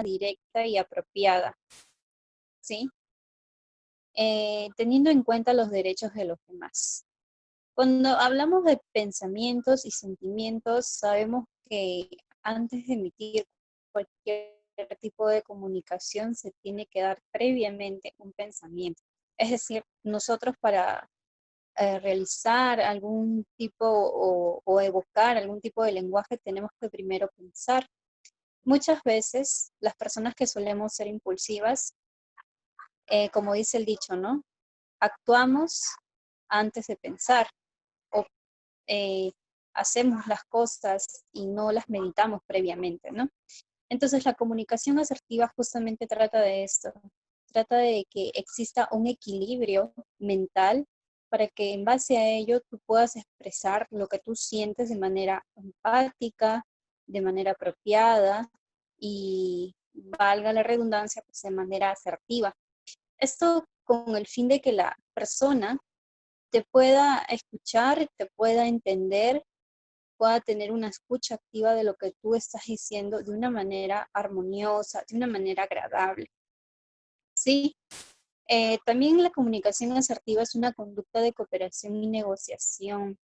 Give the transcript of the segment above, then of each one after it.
directa y apropiada, ¿sí? Teniendo en cuenta los derechos de los demás. Cuando hablamos de pensamientos y sentimientos, sabemos que antes de emitir cualquier tipo de comunicación se tiene que dar previamente un pensamiento. Es decir, nosotros para realizar algún tipo o evocar algún tipo de lenguaje tenemos que primero pensar. Muchas veces las personas que solemos ser impulsivas, como dice el dicho, ¿no? Actuamos antes de pensar o eh, hacemos las cosas y no las meditamos previamente, ¿no? Entonces la comunicación asertiva justamente trata de esto, trata de que exista un equilibrio mental para que en base a ello tú puedas expresar lo que tú sientes de manera empática, de manera apropiada y valga la redundancia, pues de manera asertiva. Esto con el fin de que la persona te pueda escuchar, te pueda entender, pueda tener una escucha activa de lo que tú estás diciendo de una manera armoniosa, de una manera agradable. Sí, también la comunicación asertiva es una conducta de cooperación y negociación.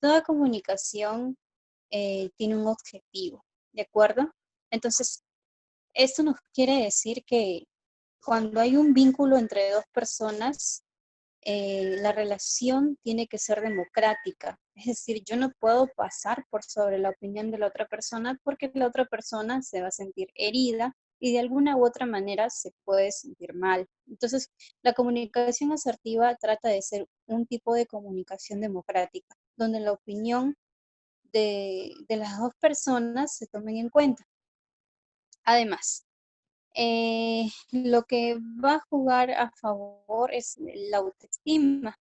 Toda comunicación tiene un objetivo, ¿de acuerdo? Entonces, esto nos quiere decir que cuando hay un vínculo entre dos personas, la relación tiene que ser democrática. Es decir, yo no puedo pasar por sobre la opinión de la otra persona porque la otra persona se va a sentir herida y de alguna u otra manera se puede sentir mal. Entonces, la comunicación asertiva trata de ser un tipo de comunicación democrática, donde la opinión de las dos personas se tomen en cuenta. Además, lo que va a jugar a favor es la autoestima,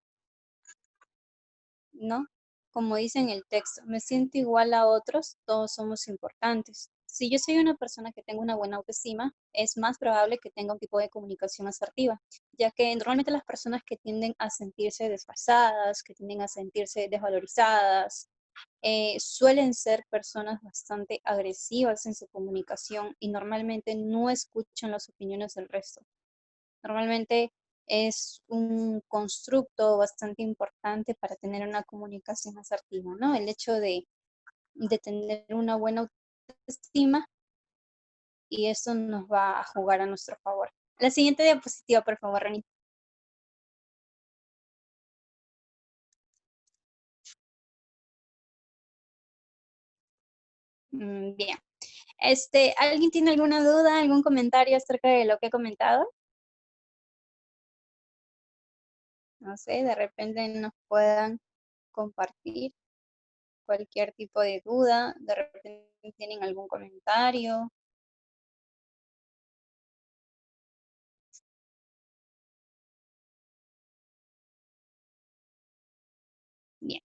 ¿no? Como dice en el texto, me siento igual a otros, todos somos importantes. Si yo soy una persona que tengo una buena autoestima, es más probable que tenga un tipo de comunicación asertiva, ya que normalmente las personas que tienden a sentirse desfasadas, que tienden a sentirse desvalorizadas, suelen ser personas bastante agresivas en su comunicación y normalmente no escuchan las opiniones del resto. Normalmente es un constructo bastante importante para tener una comunicación asertiva, ¿no? El hecho de tener una buena autoestima y eso nos va a jugar a nuestro favor. La siguiente diapositiva, por favor, Reni. Bien. ¿Alguien tiene alguna duda, algún comentario acerca de lo que he comentado? No sé, de repente nos puedan compartir cualquier tipo de duda, de repente tienen algún comentario. Bien.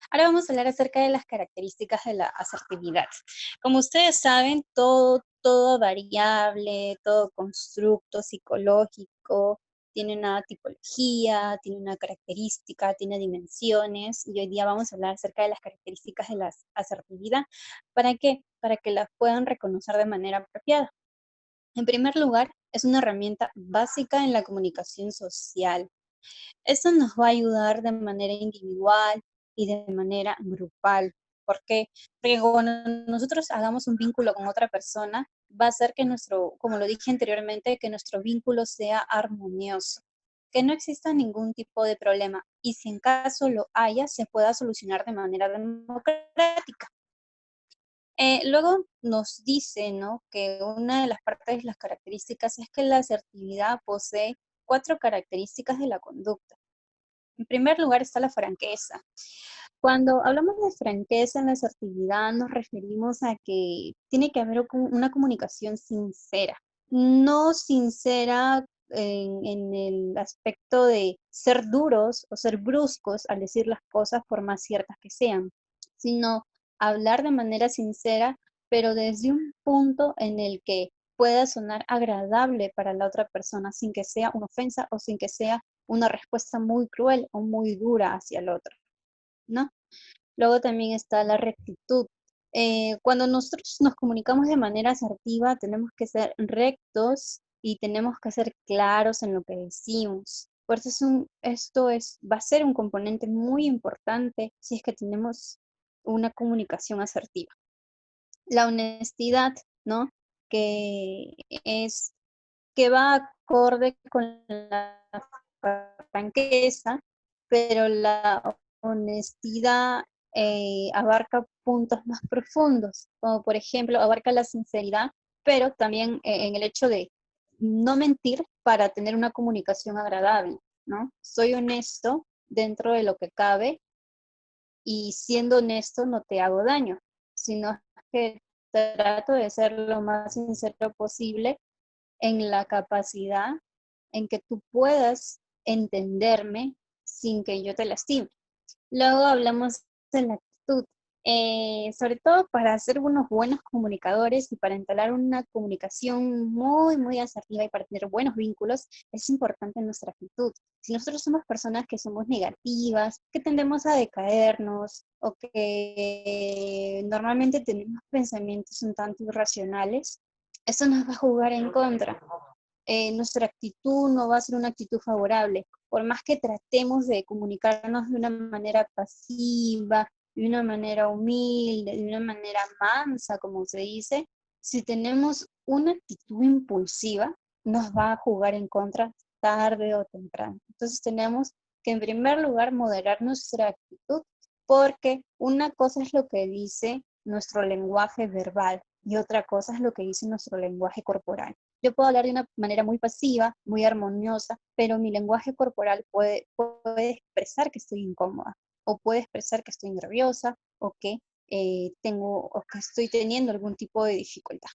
Ahora vamos a hablar acerca de las características de la asertividad. Como ustedes saben, todo variable, todo constructo psicológico tiene una tipología, tiene una característica, tiene dimensiones, y hoy día vamos a hablar acerca de las características de la asertividad. ¿Para qué? Para que las puedan reconocer de manera apropiada. En primer lugar, es una herramienta básica en la comunicación social. Esto nos va a ayudar de manera individual y de manera grupal. ¿Por qué? Porque cuando nosotros hagamos un vínculo con otra persona, va a hacer que nuestro, como lo dije anteriormente, que nuestro vínculo sea armonioso, que no exista ningún tipo de problema y si en caso lo haya, se pueda solucionar de manera democrática. Luego nos dice, ¿no?, que una de las partes de las características es que la asertividad posee 4 características de la conducta. En primer lugar está la franqueza. Cuando hablamos de franqueza en la asertividad, nos referimos a que tiene que haber una comunicación sincera. No sincera en el aspecto de ser duros o ser bruscos al decir las cosas por más ciertas que sean, sino hablar de manera sincera, pero desde un punto en el que pueda sonar agradable para la otra persona sin que sea una ofensa o sin que sea una respuesta muy cruel o muy dura hacia el otro, ¿no? Luego también está la rectitud. Cuando nosotros nos comunicamos de manera asertiva, tenemos que ser rectos y tenemos que ser claros en lo que decimos. Por eso va a ser un componente muy importante si es que tenemos una comunicación asertiva. La honestidad, ¿no? Que es que va acorde con la franqueza, pero la honestidad abarca puntos más profundos, como por ejemplo abarca la sinceridad, pero también en el hecho de no mentir para tener una comunicación agradable, ¿no? Soy honesto dentro de lo que cabe y siendo honesto no te hago daño, sino que trato de ser lo más sincero posible en la capacidad en que tú puedas entenderme sin que yo te lastime. Luego hablamos de la actitud, sobre todo para ser unos buenos comunicadores y para entablar una comunicación muy, muy asertiva y para tener buenos vínculos, es importante nuestra actitud. Si nosotros somos personas que somos negativas, que tendemos a decaernos o que normalmente tenemos pensamientos un tanto irracionales, eso nos va a jugar en contra. Nuestra actitud no va a ser una actitud favorable. Por más que tratemos de comunicarnos de una manera pasiva, de una manera humilde, de una manera mansa, como se dice, si tenemos una actitud impulsiva, nos va a jugar en contra tarde o temprano. Entonces tenemos que en primer lugar moderar nuestra actitud porque una cosa es lo que dice nuestro lenguaje verbal y otra cosa es lo que dice nuestro lenguaje corporal. Yo puedo hablar de una manera muy pasiva, muy armoniosa, pero mi lenguaje corporal puede expresar que estoy incómoda o puede expresar que estoy nerviosa o que o que estoy teniendo algún tipo de dificultad.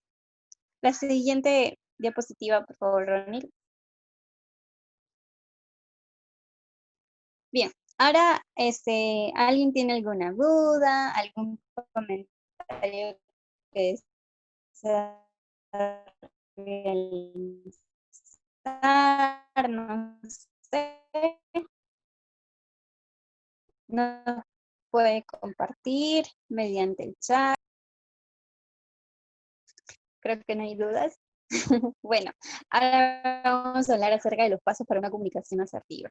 La siguiente diapositiva, por favor, Ronil. Bien, ahora, ¿alguien tiene alguna duda, algún comentario que desea realizar? No sé, nos puede compartir mediante el chat. Creo que no hay dudas. Bueno, ahora vamos a hablar acerca de los pasos para una comunicación asertiva.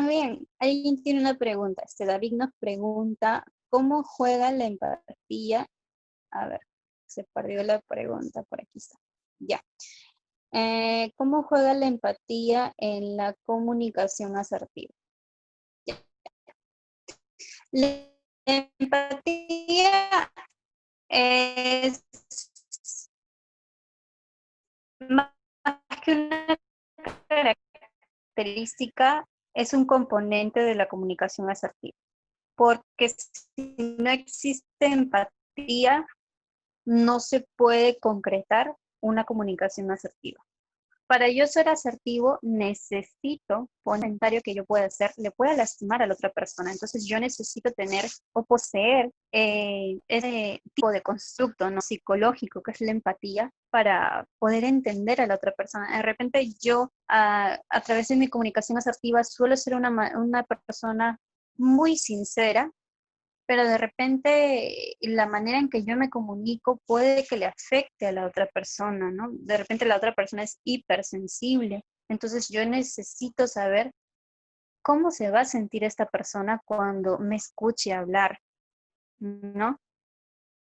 Bien, alguien tiene una pregunta. David nos pregunta, ¿cómo juega la empatía? A ver, se perdió la pregunta, por aquí está. Ya. ¿Cómo juega la empatía en la comunicación asertiva? Ya. La empatía es más que una característica, es un componente de la comunicación asertiva. Porque si no existe empatía, no se puede concretar una comunicación asertiva. Para yo ser asertivo, necesito un comentario que yo pueda hacer, le pueda lastimar a la otra persona. Entonces yo necesito tener o poseer ese tipo de constructo, ¿no?, psicológico, que es la empatía, para poder entender a la otra persona. De repente yo, a través de mi comunicación asertiva, suelo ser una persona muy sincera, pero de repente la manera en que yo me comunico puede que le afecte a la otra persona, ¿no? De repente la otra persona es hipersensible, entonces yo necesito saber cómo se va a sentir esta persona cuando me escuche hablar, ¿no?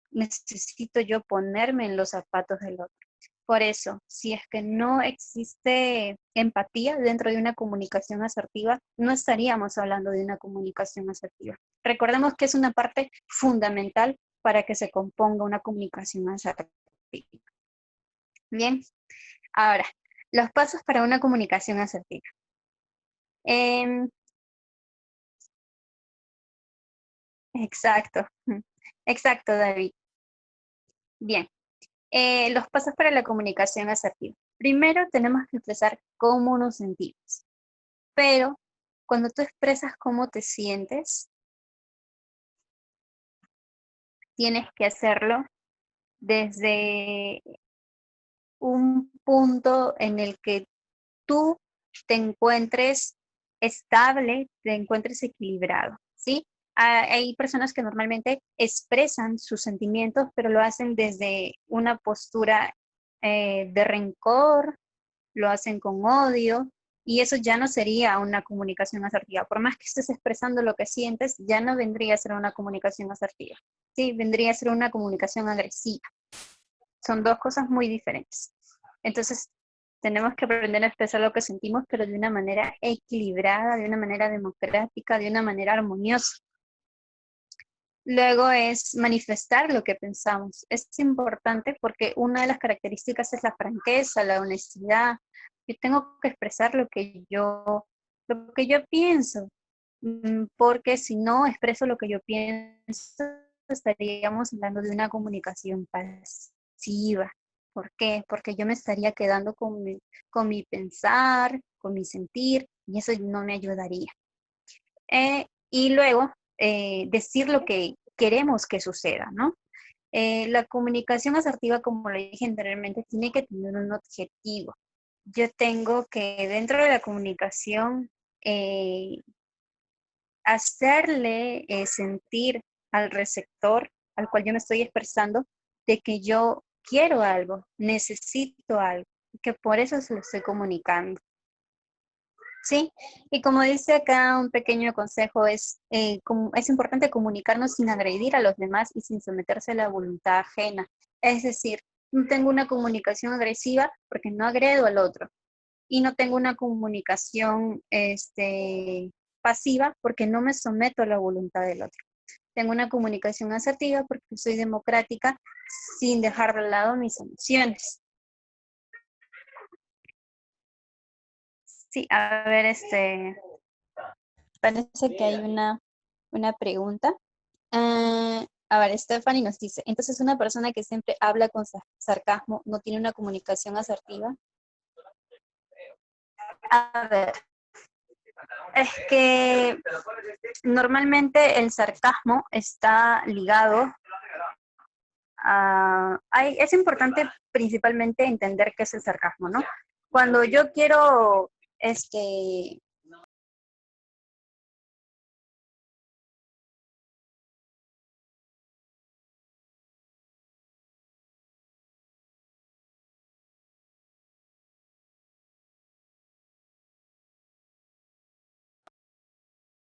Necesito yo ponerme en los zapatos del otro. Por eso, si es que no existe empatía dentro de una comunicación asertiva, no estaríamos hablando de una comunicación asertiva. Recordemos que es una parte fundamental para que se componga una comunicación asertiva. Bien, ahora, los pasos para una comunicación asertiva. Exacto, exacto, David. Bien, los pasos para la comunicación asertiva. Primero tenemos que expresar cómo nos sentimos, pero cuando tú expresas cómo te sientes, tienes que hacerlo desde un punto en el que tú te encuentres estable, te encuentres equilibrado, ¿sí? Hay personas que normalmente expresan sus sentimientos, pero lo hacen desde una postura de rencor, lo hacen con odio, y eso ya no sería una comunicación asertiva. Por más que estés expresando lo que sientes, ya no vendría a ser una comunicación asertiva. Sí, vendría a ser una comunicación agresiva. Son dos cosas muy diferentes. Entonces, tenemos que aprender a expresar lo que sentimos, pero de una manera equilibrada, de una manera democrática, de una manera armoniosa. Luego es manifestar lo que pensamos. Es importante porque una de las características es la franqueza, la honestidad. Yo tengo que expresar lo que yo pienso, porque si no expreso lo que yo pienso, estaríamos hablando de una comunicación pasiva. ¿Por qué? Porque yo me estaría quedando con mi pensar, con mi sentir, y eso no me ayudaría. Y luego decir lo que queremos que suceda, ¿no? La comunicación asertiva, como le dije anteriormente, tiene que tener un objetivo. Yo tengo que dentro de la comunicación eh, hacerle sentir al receptor al cual yo me estoy expresando de que yo quiero algo, necesito algo, que por eso se lo estoy comunicando. Sí, y como dice acá un pequeño consejo, es importante comunicarnos sin agredir a los demás y sin someterse a la voluntad ajena. Es decir, no tengo una comunicación agresiva porque no agredo al otro y no tengo una comunicación pasiva porque no me someto a la voluntad del otro. Tengo una comunicación asertiva porque soy democrática sin dejar de lado mis emociones. Sí, a ver, parece que hay una pregunta. A ver, Stephanie nos dice, entonces una persona que siempre habla con sarcasmo no tiene una comunicación asertiva. A ver, es que normalmente el sarcasmo está ligado es importante principalmente entender qué es el sarcasmo, ¿no? Cuando yo quiero,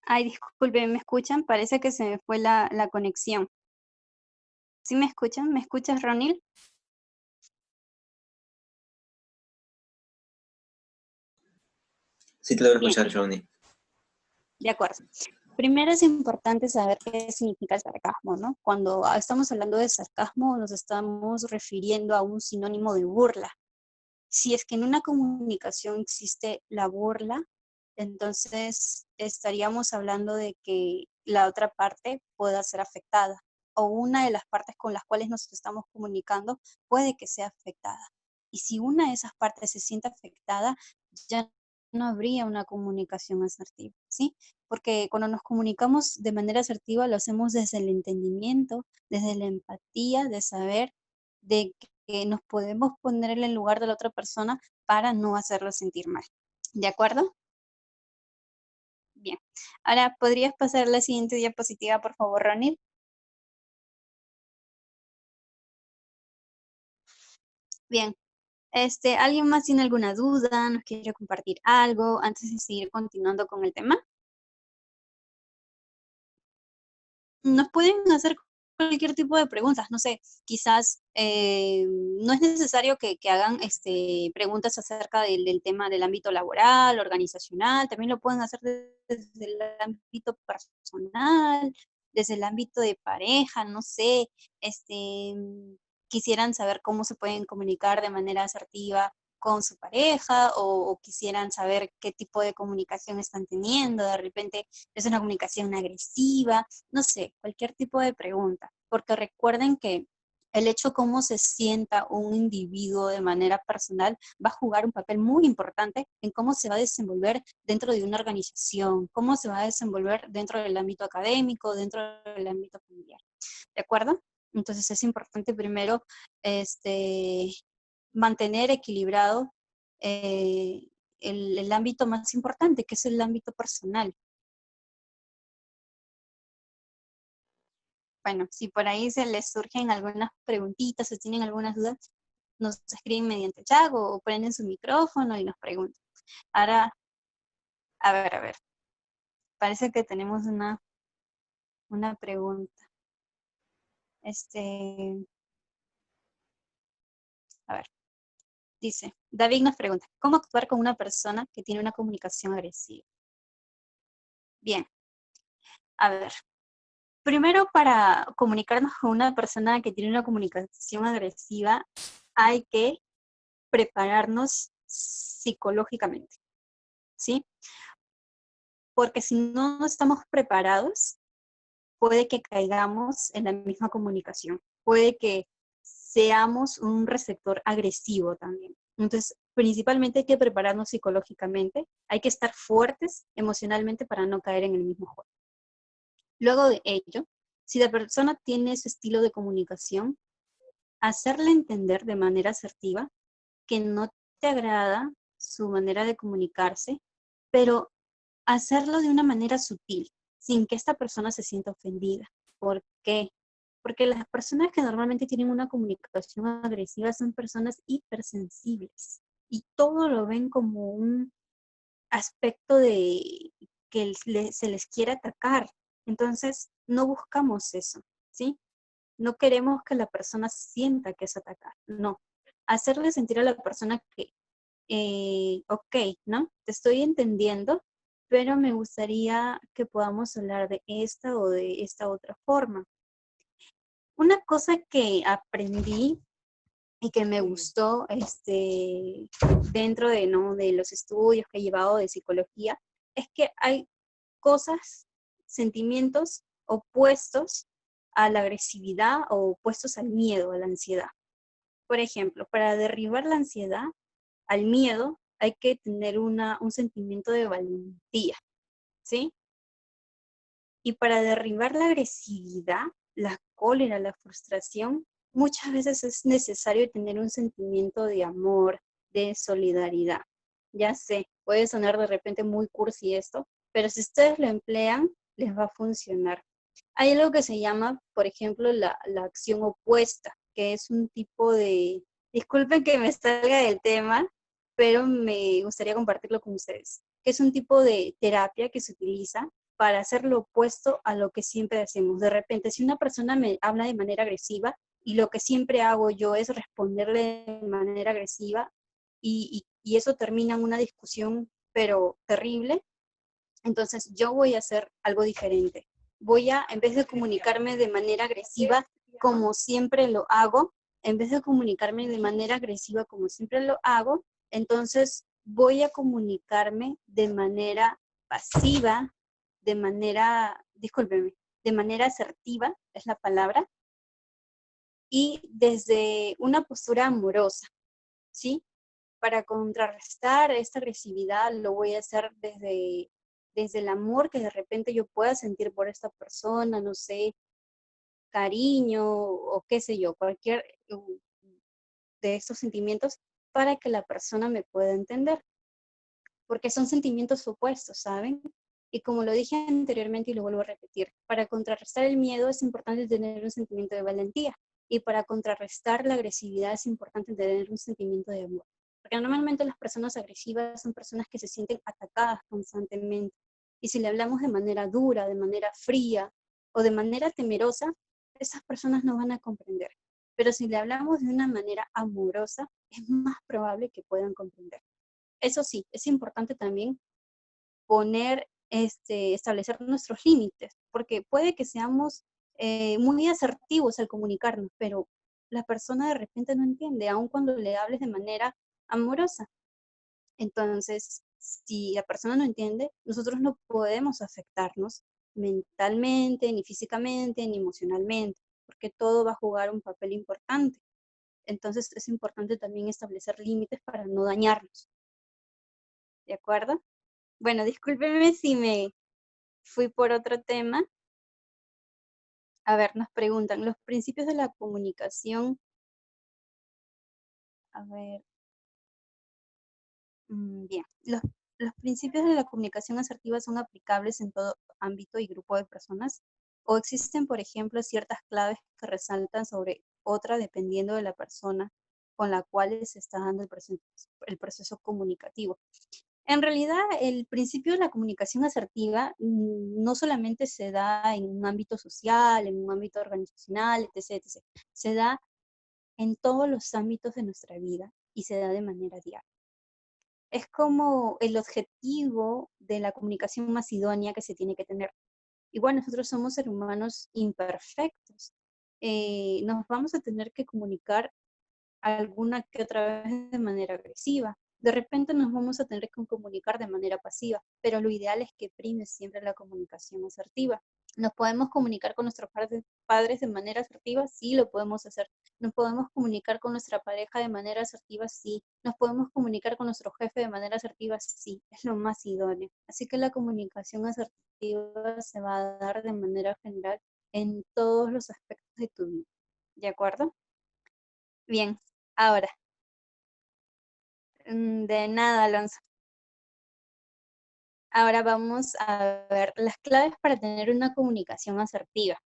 ay, disculpe, ¿me escuchan? Parece que se me fue la conexión. ¿Sí me escuchan? ¿Me escuchas, Ronil? Sí, te logro Bien, escuchar, Johnny. de acuerdo. Primero es importante saber qué significa el sarcasmo, ¿no? Cuando estamos hablando de sarcasmo, nos estamos refiriendo a un sinónimo de burla. Si es que en una comunicación existe la burla, entonces estaríamos hablando de que la otra parte pueda ser afectada o una de las partes con las cuales nos estamos comunicando puede que sea afectada. Y si una de esas partes se siente afectada, ya no habría una comunicación asertiva, ¿sí? Porque cuando nos comunicamos de manera asertiva lo hacemos desde el entendimiento, desde la empatía, de saber de que nos podemos poner en el lugar de la otra persona para no hacerlo sentir mal. ¿De acuerdo? Bien. Ahora, ¿podrías pasar la siguiente diapositiva, por favor, Ronnie? Bien. ¿Alguien más tiene alguna duda? ¿Nos quiere compartir algo antes de seguir continuando con el tema? Nos pueden hacer cualquier tipo de preguntas, no sé, quizás no es necesario que hagan preguntas acerca del tema del ámbito laboral, organizacional, también lo pueden hacer desde el ámbito personal, desde el ámbito de pareja, no sé, quisieran saber cómo se pueden comunicar de manera asertiva con su pareja o quisieran saber qué tipo de comunicación están teniendo, de repente es una comunicación agresiva, no sé, cualquier tipo de pregunta, porque recuerden que el hecho cómo se sienta un individuo de manera personal va a jugar un papel muy importante en cómo se va a desenvolver dentro de una organización, cómo se va a desenvolver dentro del ámbito académico, dentro del ámbito familiar. ¿De acuerdo? Entonces es importante primero mantener equilibrado el ámbito más importante, que es el ámbito personal. bueno, si por ahí se les surgen algunas preguntitas o tienen algunas dudas, nos escriben mediante el chat o prenden su micrófono y nos preguntan. Ahora, a ver, parece que tenemos una pregunta. A ver, dice, David nos pregunta, ¿cómo actuar con una persona que tiene una comunicación agresiva? Bien, a ver, primero para comunicarnos con una persona que tiene una comunicación agresiva, hay que prepararnos psicológicamente, ¿sí? Porque si no estamos preparados, puede que caigamos en la misma comunicación, puede que seamos un receptor agresivo también. Entonces, principalmente hay que prepararnos psicológicamente, hay que estar fuertes emocionalmente para no caer en el mismo juego. Luego de ello, si la persona tiene ese estilo de comunicación, hacerle entender de manera asertiva que no te agrada su manera de comunicarse, pero hacerlo de una manera sutil, sin que esta persona se sienta ofendida. ¿Por qué? Porque las personas que normalmente tienen una comunicación agresiva son personas hipersensibles y todo lo ven como un aspecto de que se les quiere atacar. Entonces, no buscamos eso, ¿sí? No queremos que la persona sienta que es atacar, no. Hacerle sentir a la persona que, ok, ¿no? Te estoy entendiendo, pero me gustaría que podamos hablar de esta o de esta otra forma. Una cosa que aprendí y que me gustó dentro de, ¿no? de los estudios que he llevado de psicología es que hay cosas, sentimientos opuestos a la agresividad o opuestos al miedo, a la ansiedad. Por ejemplo, para derribar la ansiedad, al miedo, hay que tener un sentimiento de valentía, ¿sí? Y para derribar la agresividad, la cólera, la frustración, muchas veces es necesario tener un sentimiento de amor, de solidaridad. Ya sé, puede sonar de repente muy cursi esto, pero si ustedes lo emplean, les va a funcionar. Hay algo que se llama, por ejemplo, la acción opuesta, que es un tipo de, disculpen que me salga del tema, pero me gustaría compartirlo con ustedes, que es un tipo de terapia que se utiliza para hacer lo opuesto a lo que siempre hacemos. De repente, si una persona me habla de manera agresiva y lo que siempre hago yo es responderle de manera agresiva y eso termina en una discusión, pero terrible, entonces yo voy a hacer algo diferente. Voy a, en vez de comunicarme de manera agresiva como siempre lo hago, en vez de comunicarme de manera agresiva como siempre lo hago, entonces voy a comunicarme de manera pasiva, de manera, discúlpeme, de manera asertiva, es la palabra, y desde una postura amorosa, ¿sí? Para contrarrestar esta agresividad lo voy a hacer desde el amor que de repente yo pueda sentir por esta persona, no sé, cariño o qué sé yo, cualquier de estos sentimientos para que la persona me pueda entender, porque son sentimientos opuestos, ¿saben? Y como lo dije anteriormente y lo vuelvo a repetir, para contrarrestar el miedo es importante tener un sentimiento de valentía y para contrarrestar la agresividad es importante tener un sentimiento de amor. Porque normalmente las personas agresivas son personas que se sienten atacadas constantemente. Y si le hablamos de manera dura, de manera fría o de manera temerosa, esas personas no van a comprender. Pero si le hablamos de una manera amorosa, es más probable que puedan comprender. Eso sí, es importante también establecer nuestros límites, porque puede que seamos muy asertivos al comunicarnos, pero la persona de repente no entiende, aun cuando le hables de manera amorosa. Entonces, si la persona no entiende, nosotros no podemos afectarnos mentalmente, ni físicamente, ni emocionalmente, porque todo va a jugar un papel importante. Entonces, es importante también establecer límites para no dañarnos. ¿De acuerdo? Bueno, discúlpeme si me fui por otro tema. A ver, nos preguntan, los principios de la comunicación, a ver, bien, los principios de la comunicación asertiva son aplicables en todo ámbito y grupo de personas O existen, por ejemplo, ciertas claves que resaltan sobre otra dependiendo de la persona con la cual se está dando el proceso comunicativo. En realidad, el principio de la comunicación asertiva no solamente se da en un ámbito social, en un ámbito organizacional, etc., etc. Se da en todos los ámbitos de nuestra vida y se da de manera diaria. Es como el objetivo de la comunicación más idónea que se tiene que tener. Igual nosotros somos seres humanos imperfectos. Nos vamos a tener que comunicar alguna que otra vez de manera agresiva. De repente nos vamos a tener que comunicar de manera pasiva, pero lo ideal es que prime siempre la comunicación asertiva. ¿Nos podemos comunicar con nuestros padres de manera asertiva? Sí, lo podemos hacer. ¿Nos podemos comunicar con nuestra pareja de manera asertiva? Sí. ¿Nos podemos comunicar con nuestro jefe de manera asertiva? Sí, es lo más idóneo. Así que la comunicación asertiva se va a dar de manera general en todos los aspectos de tu vida. ¿De acuerdo? Bien, ahora, de nada, Alonso. Ahora vamos a ver las claves para tener una comunicación asertiva.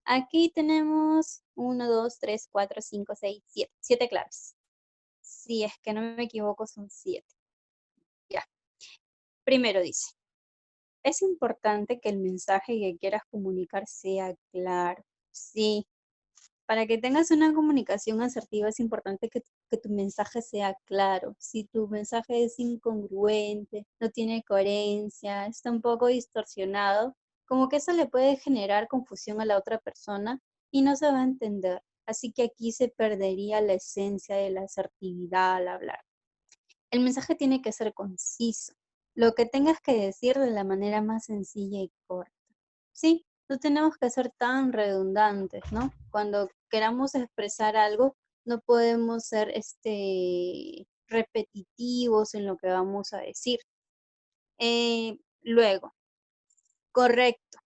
Aquí tenemos 1, 2, 3, 4, 5, 6, 7. 7 claves. Si es que no me equivoco, son 7. Ya. Primero dice, es importante que el mensaje que quieras comunicar sea claro. Sí, para que tengas una comunicación asertiva es importante que tu mensaje sea claro. Si tu mensaje es incongruente, no tiene coherencia, está un poco distorsionado, como que eso le puede generar confusión a la otra persona y no se va a entender. Así que aquí se perdería la esencia de la asertividad al hablar. El mensaje tiene que ser conciso. Lo que tengas que decir de la manera más sencilla y corta. Sí, no tenemos que ser tan redundantes, ¿no? Cuando queramos expresar algo, no podemos ser repetitivos en lo que vamos a decir. Luego, correcto.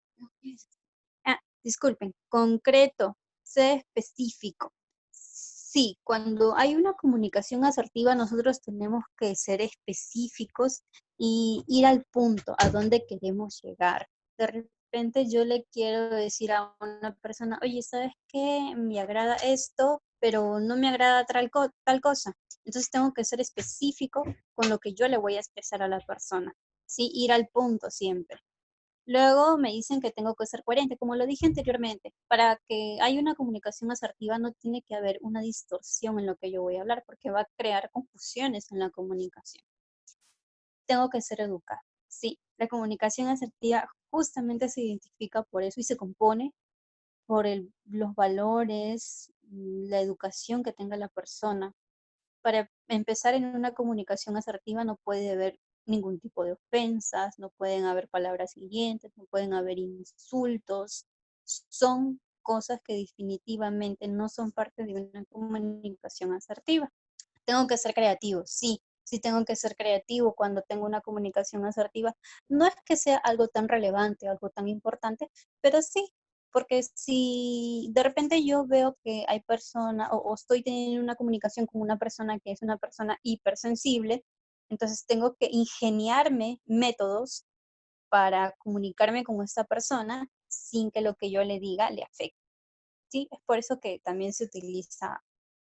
Disculpen, concreto, sé específico. Sí, cuando hay una comunicación asertiva, nosotros tenemos que ser específicos y ir al punto, a dónde queremos llegar. De repente yo le quiero decir a una persona, oye, ¿sabes qué? Me agrada esto, pero no me agrada tal cosa. Entonces tengo que ser específico con lo que yo le voy a expresar a la persona. Sí, ir al punto siempre. Luego me dicen que tengo que ser coherente, como lo dije anteriormente. Para que haya una comunicación asertiva no tiene que haber una distorsión en lo que yo voy a hablar, porque va a crear confusiones en la comunicación. Tengo que ser educada. Sí, la comunicación asertiva justamente se identifica por eso y se compone por los valores, la educación que tenga la persona. Para empezar en una comunicación asertiva no puede haber ningún tipo de ofensas, no pueden haber palabras hirientes, no pueden haber insultos. Son cosas que definitivamente no son parte de una comunicación asertiva. Tengo que ser creativo, sí, sí tengo que ser creativo cuando tengo una comunicación asertiva. No es que sea algo tan relevante, algo tan importante, pero sí, porque si de repente yo veo que hay personas o estoy teniendo una comunicación con una persona que es una persona hipersensible, entonces tengo que ingeniarme métodos para comunicarme con esta persona sin que lo que yo le diga le afecte. Sí, es por eso que también se utiliza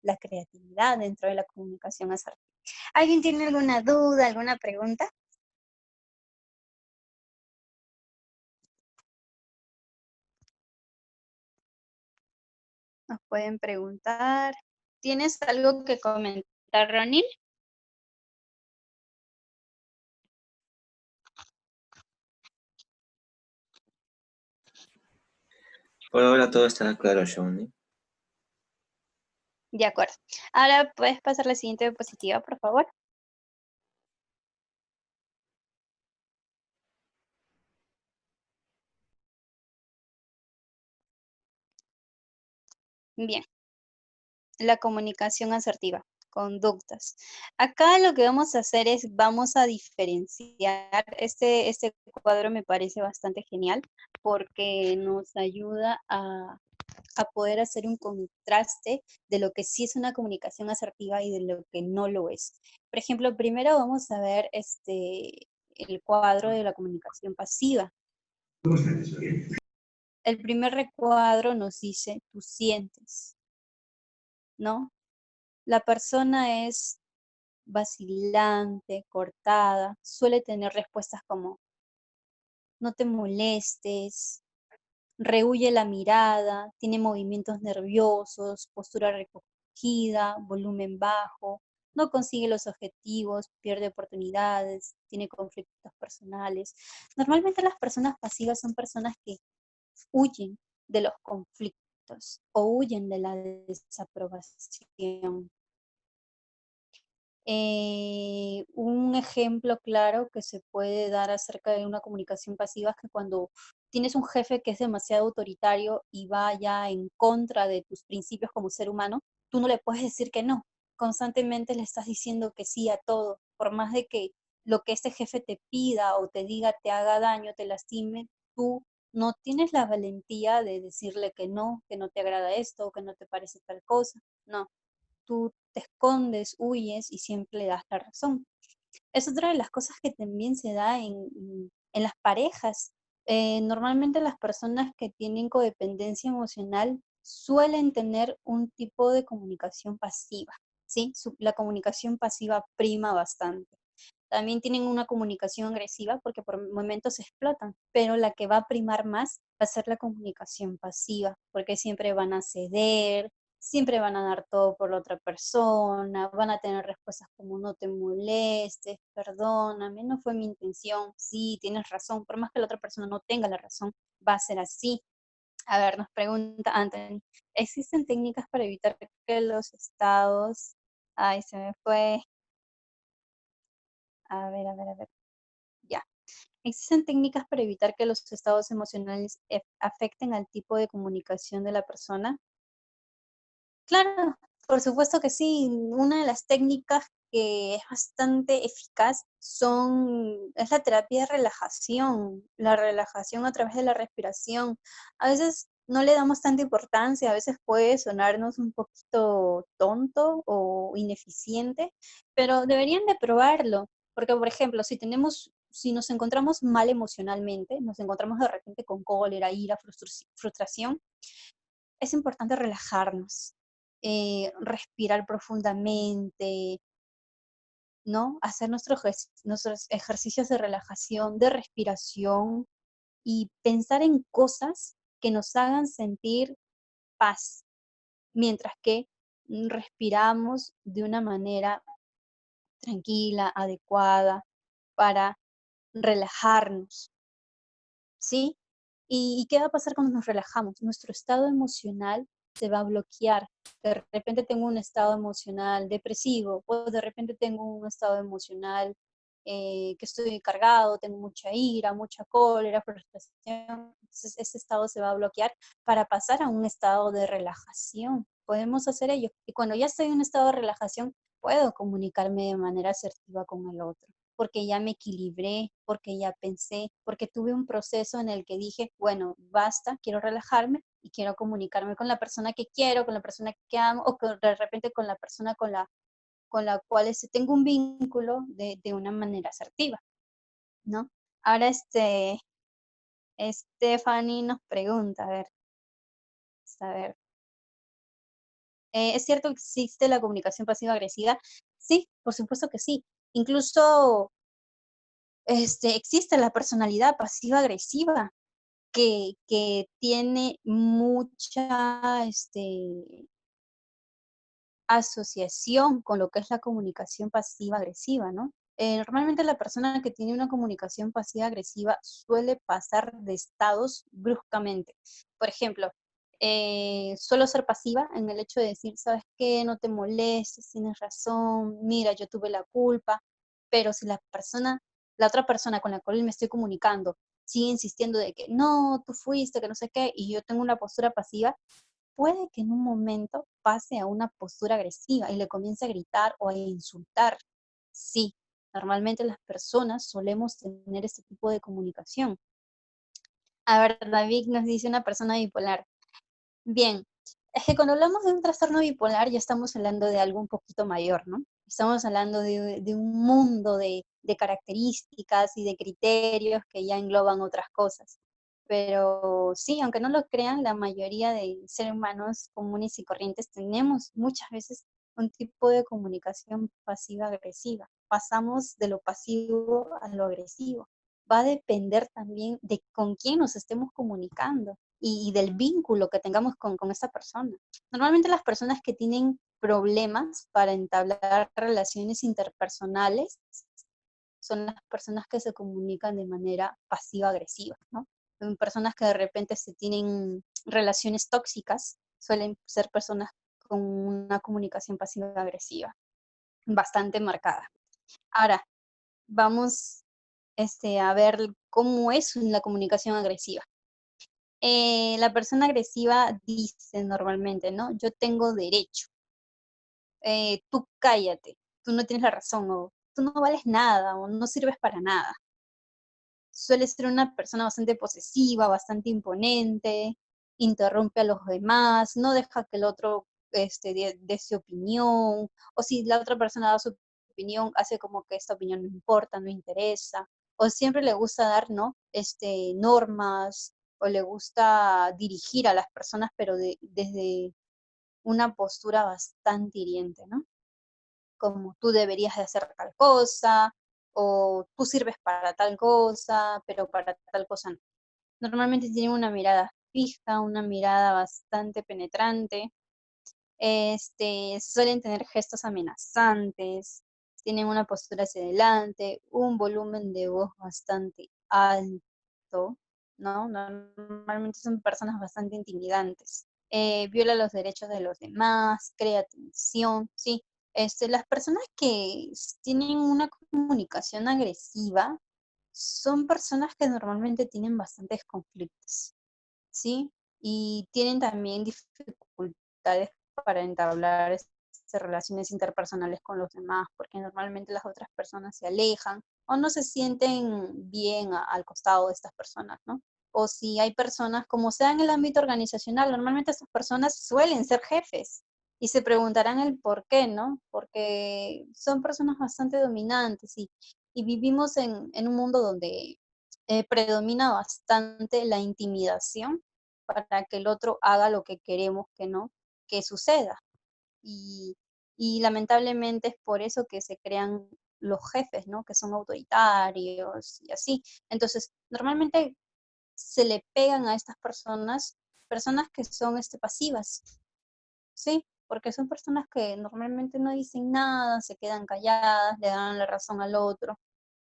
la creatividad dentro de la comunicación asertiva. ¿Alguien tiene alguna duda, alguna pregunta? Nos pueden preguntar. ¿Tienes algo que comentar, Ronnie? Por ahora todo estará claro, Johnny. De acuerdo. Ahora puedes pasar la siguiente diapositiva, por favor. Bien. La comunicación asertiva, conductas. Acá lo que vamos a hacer es, vamos a diferenciar, este cuadro me parece bastante genial porque nos ayuda a poder hacer un contraste de lo que sí es una comunicación asertiva y de lo que no lo es. Por ejemplo, primero vamos a ver el cuadro de la comunicación pasiva. El primer recuadro nos dice, tú sientes, ¿no? La persona es vacilante, cortada, suele tener respuestas como, no te molestes, rehuye la mirada, tiene movimientos nerviosos, postura recogida, volumen bajo, no consigue los objetivos, pierde oportunidades, tiene conflictos personales. Normalmente las personas pasivas son personas que huyen de los conflictos o huyen de la desaprobación. Un ejemplo claro que se puede dar acerca de una comunicación pasiva es que cuando tienes un jefe que es demasiado autoritario y vaya en contra de tus principios como ser humano, tú no le puedes decir que no. Constantemente le estás diciendo que sí a todo, por más de que lo que este jefe te pida o te diga te haga daño, te lastime, tú no tienes la valentía de decirle que no te agrada esto o que no te parece tal cosa. No, tú te escondes, huyes y siempre le das la razón. Es otra de las cosas que también se da en las parejas. Normalmente las personas que tienen codependencia emocional suelen tener un tipo de comunicación pasiva, ¿sí? La comunicación pasiva prima bastante. También tienen una comunicación agresiva porque por momentos se explotan, pero la que va a primar más va a ser la comunicación pasiva, porque siempre van a ceder, siempre van a dar todo por la otra persona, van a tener respuestas como no te molestes, perdóname, no fue mi intención, sí, tienes razón, por más que la otra persona no tenga la razón, va a ser así. A ver, nos pregunta Anthony, ¿existen técnicas para evitar que los estados, ay, se me fue, a ver, ya. ¿Existen técnicas para evitar que los estados emocionales afecten al tipo de comunicación de la persona? Claro, por supuesto que sí. Una de las técnicas que es bastante eficaz es la terapia de relajación, la relajación a través de la respiración. A veces no le damos tanta importancia, a veces puede sonarnos un poquito tonto o ineficiente, pero deberían de probarlo, porque por ejemplo, si nos encontramos mal emocionalmente, nos encontramos de repente con cólera, ira, frustración, es importante relajarnos, respirar profundamente, ¿no? Hacer nuestros ejercicios de relajación, de respiración y pensar en cosas que nos hagan sentir paz, mientras que respiramos de una manera tranquila, adecuada, para relajarnos. ¿Sí? ¿Y qué va a pasar cuando nos relajamos? Nuestro estado emocional se va a bloquear. De repente tengo un estado emocional depresivo, o de repente tengo un estado emocional que estoy cargado, tengo mucha ira, mucha cólera, frustración. Entonces, ese estado se va a bloquear para pasar a un estado de relajación. Podemos hacer ello. Y cuando ya estoy en un estado de relajación, puedo comunicarme de manera asertiva con el otro porque ya me equilibré, porque ya pensé, porque tuve un proceso en el que dije, bueno, basta, quiero relajarme y quiero comunicarme con la persona que quiero, con la persona que amo, o de repente con la persona con la cual tengo un vínculo de una manera asertiva, ¿no? Ahora, Stephanie nos pregunta, a ver, ¿es cierto que existe la comunicación pasiva-agresiva? Sí, por supuesto que sí. Incluso existe la personalidad pasiva-agresiva, que tiene mucha asociación con lo que es la comunicación pasiva-agresiva, ¿no? Normalmente la persona que tiene una comunicación pasiva-agresiva suele pasar de estados bruscamente. Por ejemplo, suelo ser pasiva en el hecho de decir, ¿sabes qué? No te molestes, tienes razón, mira, yo tuve la culpa, pero si la otra persona con la cual me estoy comunicando sigue insistiendo de que no, tú fuiste, que no sé qué, y yo tengo una postura pasiva, puede que en un momento pase a una postura agresiva y le comience a gritar o a insultar. Sí, normalmente las personas solemos tener este tipo de comunicación. A ver, David nos dice una persona bipolar. Bien, es que cuando hablamos de un trastorno bipolar ya estamos hablando de algo un poquito mayor, ¿no? Estamos hablando de un mundo de características y de criterios que ya engloban otras cosas. Pero sí, aunque no lo crean, la mayoría de seres humanos comunes y corrientes tenemos muchas veces un tipo de comunicación pasiva-agresiva. Pasamos de lo pasivo a lo agresivo. Va a depender también de con quién nos estemos comunicando y del vínculo que tengamos con esa persona. Normalmente las personas que tienen problemas para entablar relaciones interpersonales son las personas que se comunican de manera pasiva-agresiva, ¿no? Son personas que de repente se tienen relaciones tóxicas, suelen ser personas con una comunicación pasiva-agresiva bastante marcada. Ahora, vamos a ver cómo es la comunicación agresiva. La persona agresiva dice normalmente, ¿no? Yo tengo derecho, tú cállate, tú no tienes la razón, o tú no vales nada, o no sirves para nada. Suele ser una persona bastante posesiva, bastante imponente, interrumpe a los demás, no deja que el otro dé su opinión, o si la otra persona da su opinión, hace como que esta opinión no importa, no interesa, o siempre le gusta dar, ¿no? Normas, o le gusta dirigir a las personas, pero desde una postura bastante hiriente, ¿no? Como tú deberías de hacer tal cosa, o tú sirves para tal cosa, pero para tal cosa no. Normalmente tienen una mirada fija, una mirada bastante penetrante, suelen tener gestos amenazantes, tienen una postura hacia adelante, un volumen de voz bastante alto, ¿no? Normalmente son personas bastante intimidantes. Viola los derechos de los demás, crea tensión, ¿sí? Las personas que tienen una comunicación agresiva son personas que normalmente tienen bastantes conflictos, ¿sí? Y tienen también dificultades para entablar relaciones interpersonales con los demás, porque normalmente las otras personas se alejan o no se sienten bien al costado de estas personas, ¿no? O si hay personas, como sea en el ámbito organizacional, normalmente estas personas suelen ser jefes y se preguntarán el por qué, ¿no? Porque son personas bastante dominantes y vivimos en un mundo donde predomina bastante la intimidación para que el otro haga lo que queremos que no, que suceda. Y, y lamentablemente es por eso que se crean los jefes, ¿no? Que son autoritarios y así. Entonces, normalmente se le pegan a estas personas, personas que son pasivas, ¿sí? Porque son personas que normalmente no dicen nada, se quedan calladas, le dan la razón al otro.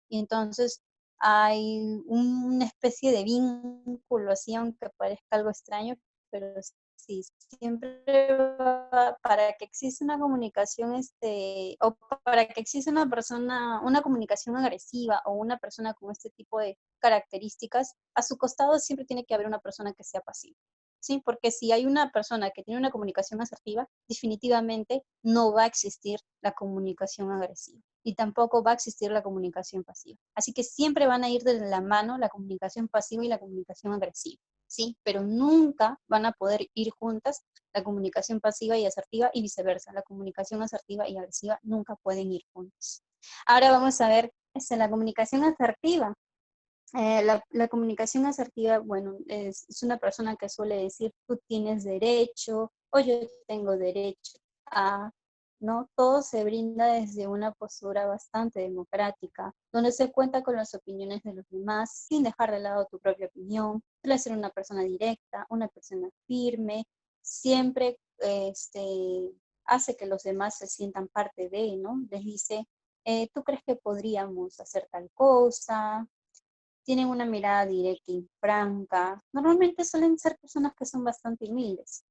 Y entonces hay una especie de vínculo así, aunque parezca algo extraño, pero sí, siempre para que exista una comunicación, o para que exista una persona, una comunicación agresiva o una persona con este tipo de características, a su costado siempre tiene que haber una persona que sea pasiva. Sí, porque si hay una persona que tiene una comunicación asertiva, definitivamente no va a existir la comunicación agresiva y tampoco va a existir la comunicación pasiva. Así que siempre van a ir de la mano la comunicación pasiva y la comunicación agresiva, ¿sí? Pero nunca van a poder ir juntas la comunicación pasiva y asertiva y viceversa. La comunicación asertiva y agresiva nunca pueden ir juntas. Ahora vamos a ver la comunicación asertiva. La comunicación asertiva, bueno, es una persona que suele decir, tú tienes derecho o yo tengo derecho a, ¿no? Todo se brinda desde una postura bastante democrática, donde se cuenta con las opiniones de los demás sin dejar de lado tu propia opinión. Suele ser una persona directa, una persona firme, siempre hace que los demás se sientan parte de, ¿no? Les dice, ¿tú crees que podríamos hacer tal cosa? Tienen una mirada directa y franca. Normalmente suelen ser personas que son bastante humildes.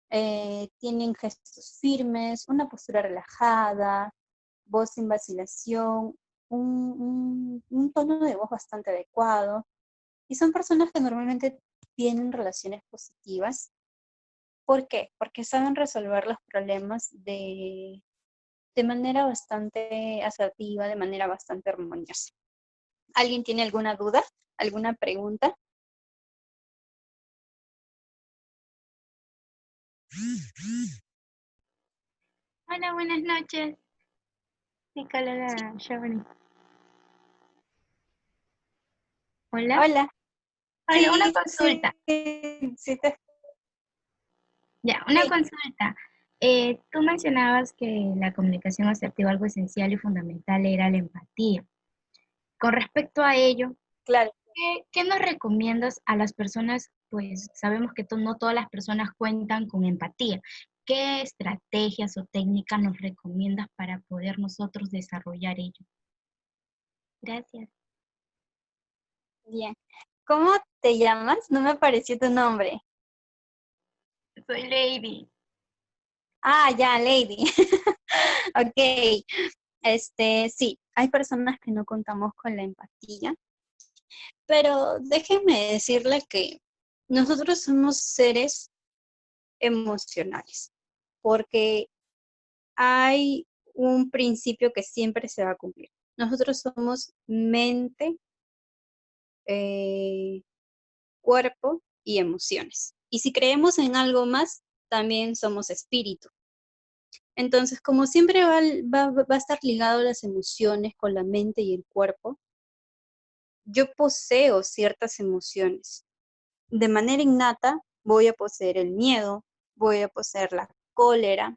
Tienen gestos firmes, una postura relajada, voz sin vacilación, un tono de voz bastante adecuado. Y son personas que normalmente tienen relaciones positivas. ¿Por qué? Porque saben resolver los problemas de manera bastante asertiva, de manera bastante armoniosa. ¿Alguien tiene alguna duda? ¿Alguna pregunta? Hola, buenas noches. Mi colega Giovanni. Hola. Hola. Hola, una Sí, consulta. sí, Ya, una sí, consulta. Tú mencionabas que la comunicación asertiva, algo esencial y fundamental era la empatía. Con respecto a ello, claro. ¿qué nos recomiendas a las personas? Pues sabemos que no todas las personas cuentan con empatía. ¿Qué estrategias o técnicas nos recomiendas para poder nosotros desarrollar ello? Gracias. Bien. ¿Cómo te llamas? No me apareció tu nombre. Soy Lady. Ah, ya, Lady. Ok. Sí, hay personas que no contamos con la empatía, pero déjenme decirle que nosotros somos seres emocionales, porque hay un principio que siempre se va a cumplir. Nosotros somos mente, eh, cuerpo y emociones. Y si creemos en algo más, también somos espíritu. Entonces, como siempre va a estar ligado las emociones con la mente y el cuerpo, yo poseo ciertas emociones. De manera innata, voy a poseer el miedo, voy a poseer la cólera,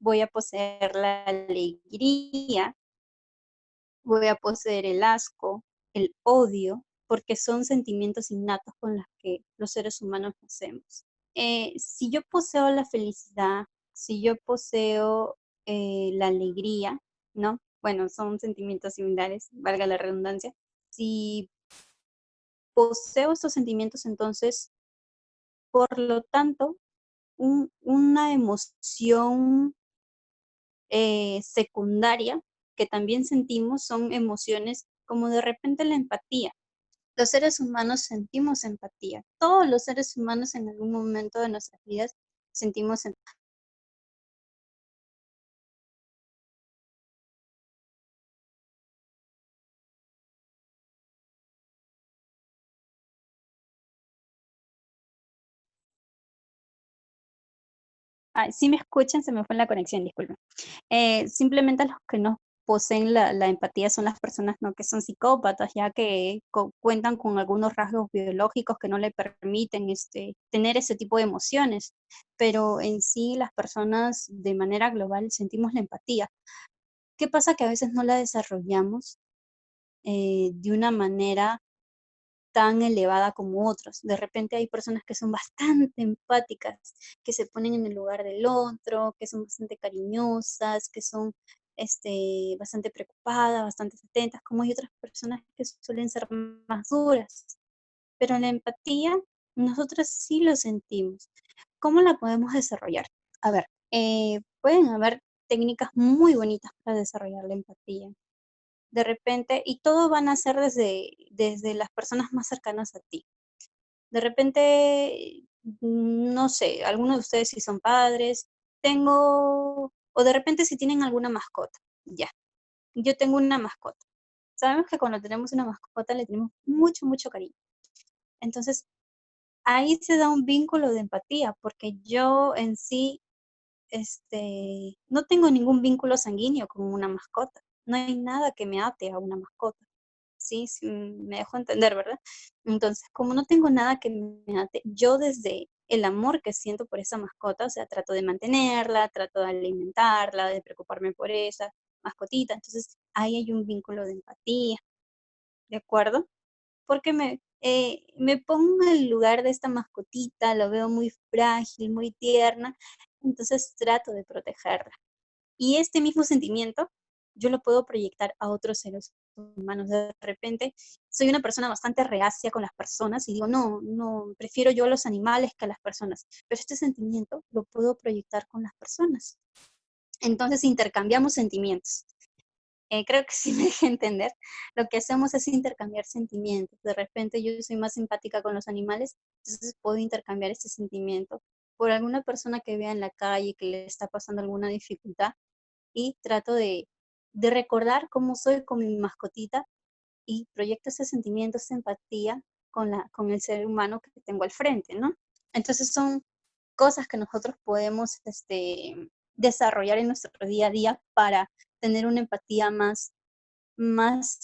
voy a poseer la alegría, voy a poseer el asco, el odio, porque son sentimientos innatos con los que los seres humanos nacemos. Si yo poseo la felicidad, si yo poseo la alegría, ¿no? Bueno, son sentimientos similares, valga la redundancia. Si poseo estos sentimientos, entonces, por lo tanto, una emoción secundaria que también sentimos son emociones como de repente la empatía. Los seres humanos sentimos empatía. Todos los seres humanos en algún momento de nuestras vidas sentimos empatía. Si me escuchan, se me fue la conexión, disculpen. Simplemente los que no poseen la empatía son las personas, ¿no?, que son psicópatas, ya que cuentan con algunos rasgos biológicos que no le permiten tener ese tipo de emociones. Pero en sí, las personas de manera global sentimos la empatía. ¿Qué pasa? Que a veces no la desarrollamos de una manera tan elevada como otros. De repente hay personas que son bastante empáticas, que se ponen en el lugar del otro, que son bastante cariñosas, que son bastante preocupadas, bastante atentas, como hay otras personas que suelen ser más duras. Pero la empatía, nosotros sí lo sentimos. ¿Cómo la podemos desarrollar? A ver, pueden haber técnicas muy bonitas para desarrollar la empatía de repente, y todo van a ser desde las personas más cercanas a ti. De repente, no sé, algunos de ustedes si son padres, o de repente si tienen alguna mascota, ya. Yo tengo una mascota. Sabemos que cuando tenemos una mascota le tenemos mucho, mucho cariño. Entonces, ahí se da un vínculo de empatía, porque yo en sí, no tengo ningún vínculo sanguíneo con una mascota. No hay nada que me ate a una mascota. Sí, sí, me dejo entender, ¿verdad? Entonces, como no tengo nada que me ate, yo desde el amor que siento por esa mascota, o sea, trato de mantenerla, trato de alimentarla, de preocuparme por esa mascotita. Entonces, ahí hay un vínculo de empatía, ¿de acuerdo? Porque me pongo en el lugar de esta mascotita, lo veo muy frágil, muy tierna, entonces trato de protegerla. Y este mismo sentimiento yo lo puedo proyectar a otros seres humanos. De repente soy una persona bastante reacia con las personas y digo, no, no, prefiero yo a los animales que a las personas. Pero este sentimiento lo puedo proyectar con las personas. Entonces intercambiamos sentimientos. Creo que sí me dejé entender. Lo que hacemos es intercambiar sentimientos. De repente yo soy más simpática con los animales, entonces puedo intercambiar este sentimiento por alguna persona que vea en la calle que le está pasando alguna dificultad y trato de recordar cómo soy con mi mascotita y proyecto ese sentimiento, esa empatía con el ser humano que tengo al frente, ¿no? Entonces son cosas que nosotros podemos desarrollar en nuestro día a día para tener una empatía más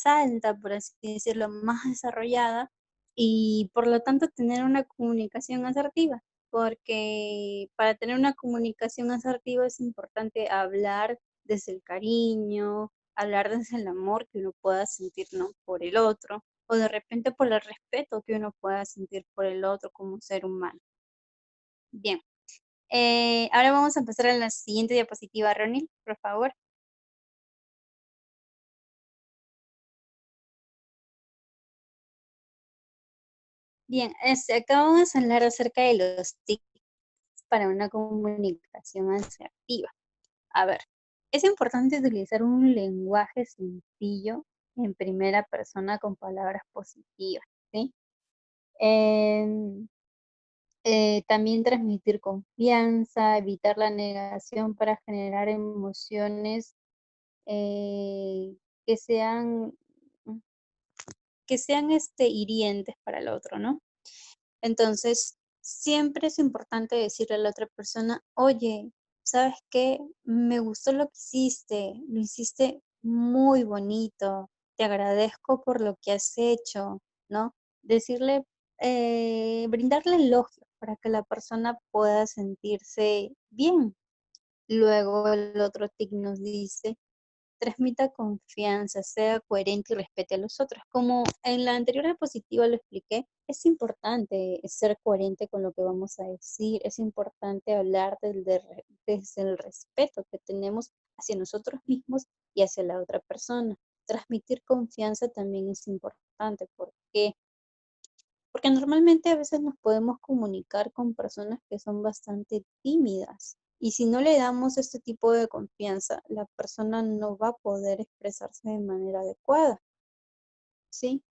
alta, por así decirlo, más desarrollada y por lo tanto tener una comunicación asertiva, porque para tener una comunicación asertiva es importante hablar desde el cariño, hablar desde el amor que uno pueda sentir, ¿no?, por el otro, o de repente por el respeto que uno pueda sentir por el otro como ser humano. Bien, ahora vamos a pasar a la siguiente diapositiva, Ronnie, por favor. Bien, acá vamos a hablar acerca de los tips para una comunicación asertiva. A ver, es importante utilizar un lenguaje sencillo en primera persona con palabras positivas, ¿sí? Em, también transmitir confianza, evitar la negación para generar emociones eh, que sean, hirientes para el otro, ¿no? Entonces, siempre es importante decirle a la otra persona, oye, ¿sabes qué? Me gustó lo que hiciste, lo hiciste muy bonito, te agradezco por lo que has hecho, ¿no? Decirle, brindarle elogios para que la persona pueda sentirse bien. Luego el otro tic nos dice, transmita confianza, sea coherente y respete a los otros. Como en la anterior diapositiva lo expliqué, es importante ser coherente con lo que vamos a decir, es importante hablar desde el respeto que tenemos hacia nosotros mismos y hacia la otra persona. Transmitir confianza también es importante porque normalmente a veces nos podemos comunicar con personas que son bastante tímidas. Y si no le damos este tipo de confianza, la persona no va a poder expresarse de manera adecuada, ¿sí?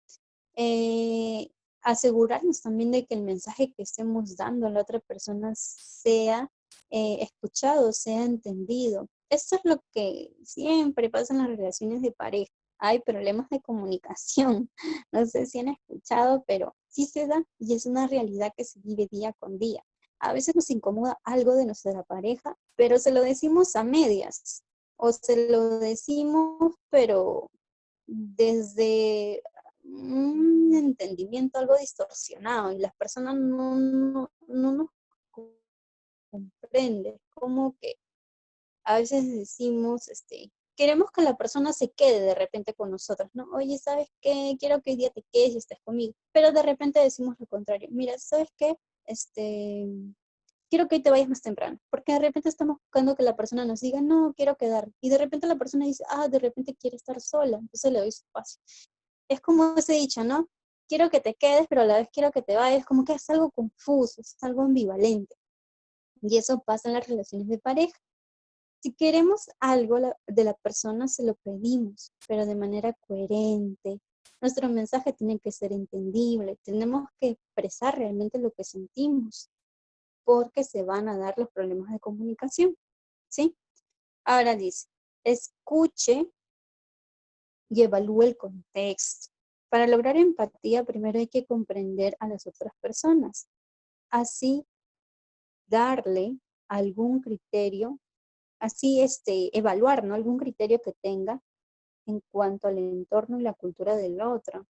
Eh, Asegurarnos también de que el mensaje que estemos dando a la otra persona sea escuchado, sea entendido. Esto es lo que siempre pasa en las relaciones de pareja. Hay problemas de comunicación. No sé si han escuchado, pero sí se da y es una realidad que se vive día con día. A veces nos incomoda algo de nuestra pareja, pero se lo decimos a medias o se lo decimos, pero desde un entendimiento algo distorsionado y las personas no nos comprenden. Como que a veces decimos, queremos que la persona se quede de repente con nosotros, ¿no? Oye, ¿sabes qué? Quiero que hoy día te quedes y estés conmigo. Pero de repente decimos lo contrario. Mira, ¿sabes qué? Quiero que hoy te vayas más temprano, porque de repente estamos buscando que la persona nos diga, no, quiero quedar. Y de repente la persona dice, de repente quiere estar sola, entonces le doy su espacio. Es como ese dicho, ¿no? Quiero que te quedes, pero a la vez quiero que te vayas, como que es algo confuso, es algo ambivalente. Y eso pasa en las relaciones de pareja. Si queremos algo de la persona, se lo pedimos, pero de manera coherente. Nuestro mensaje tiene que ser entendible, tenemos que expresar realmente lo que sentimos, porque se van a dar los problemas de comunicación, ¿sí? Ahora dice, escuche y evalúe el contexto. Para lograr empatía, primero hay que comprender a las otras personas. Así, darle algún criterio, así evaluar, ¿no?, algún criterio que tenga en cuanto al entorno y la cultura del otro.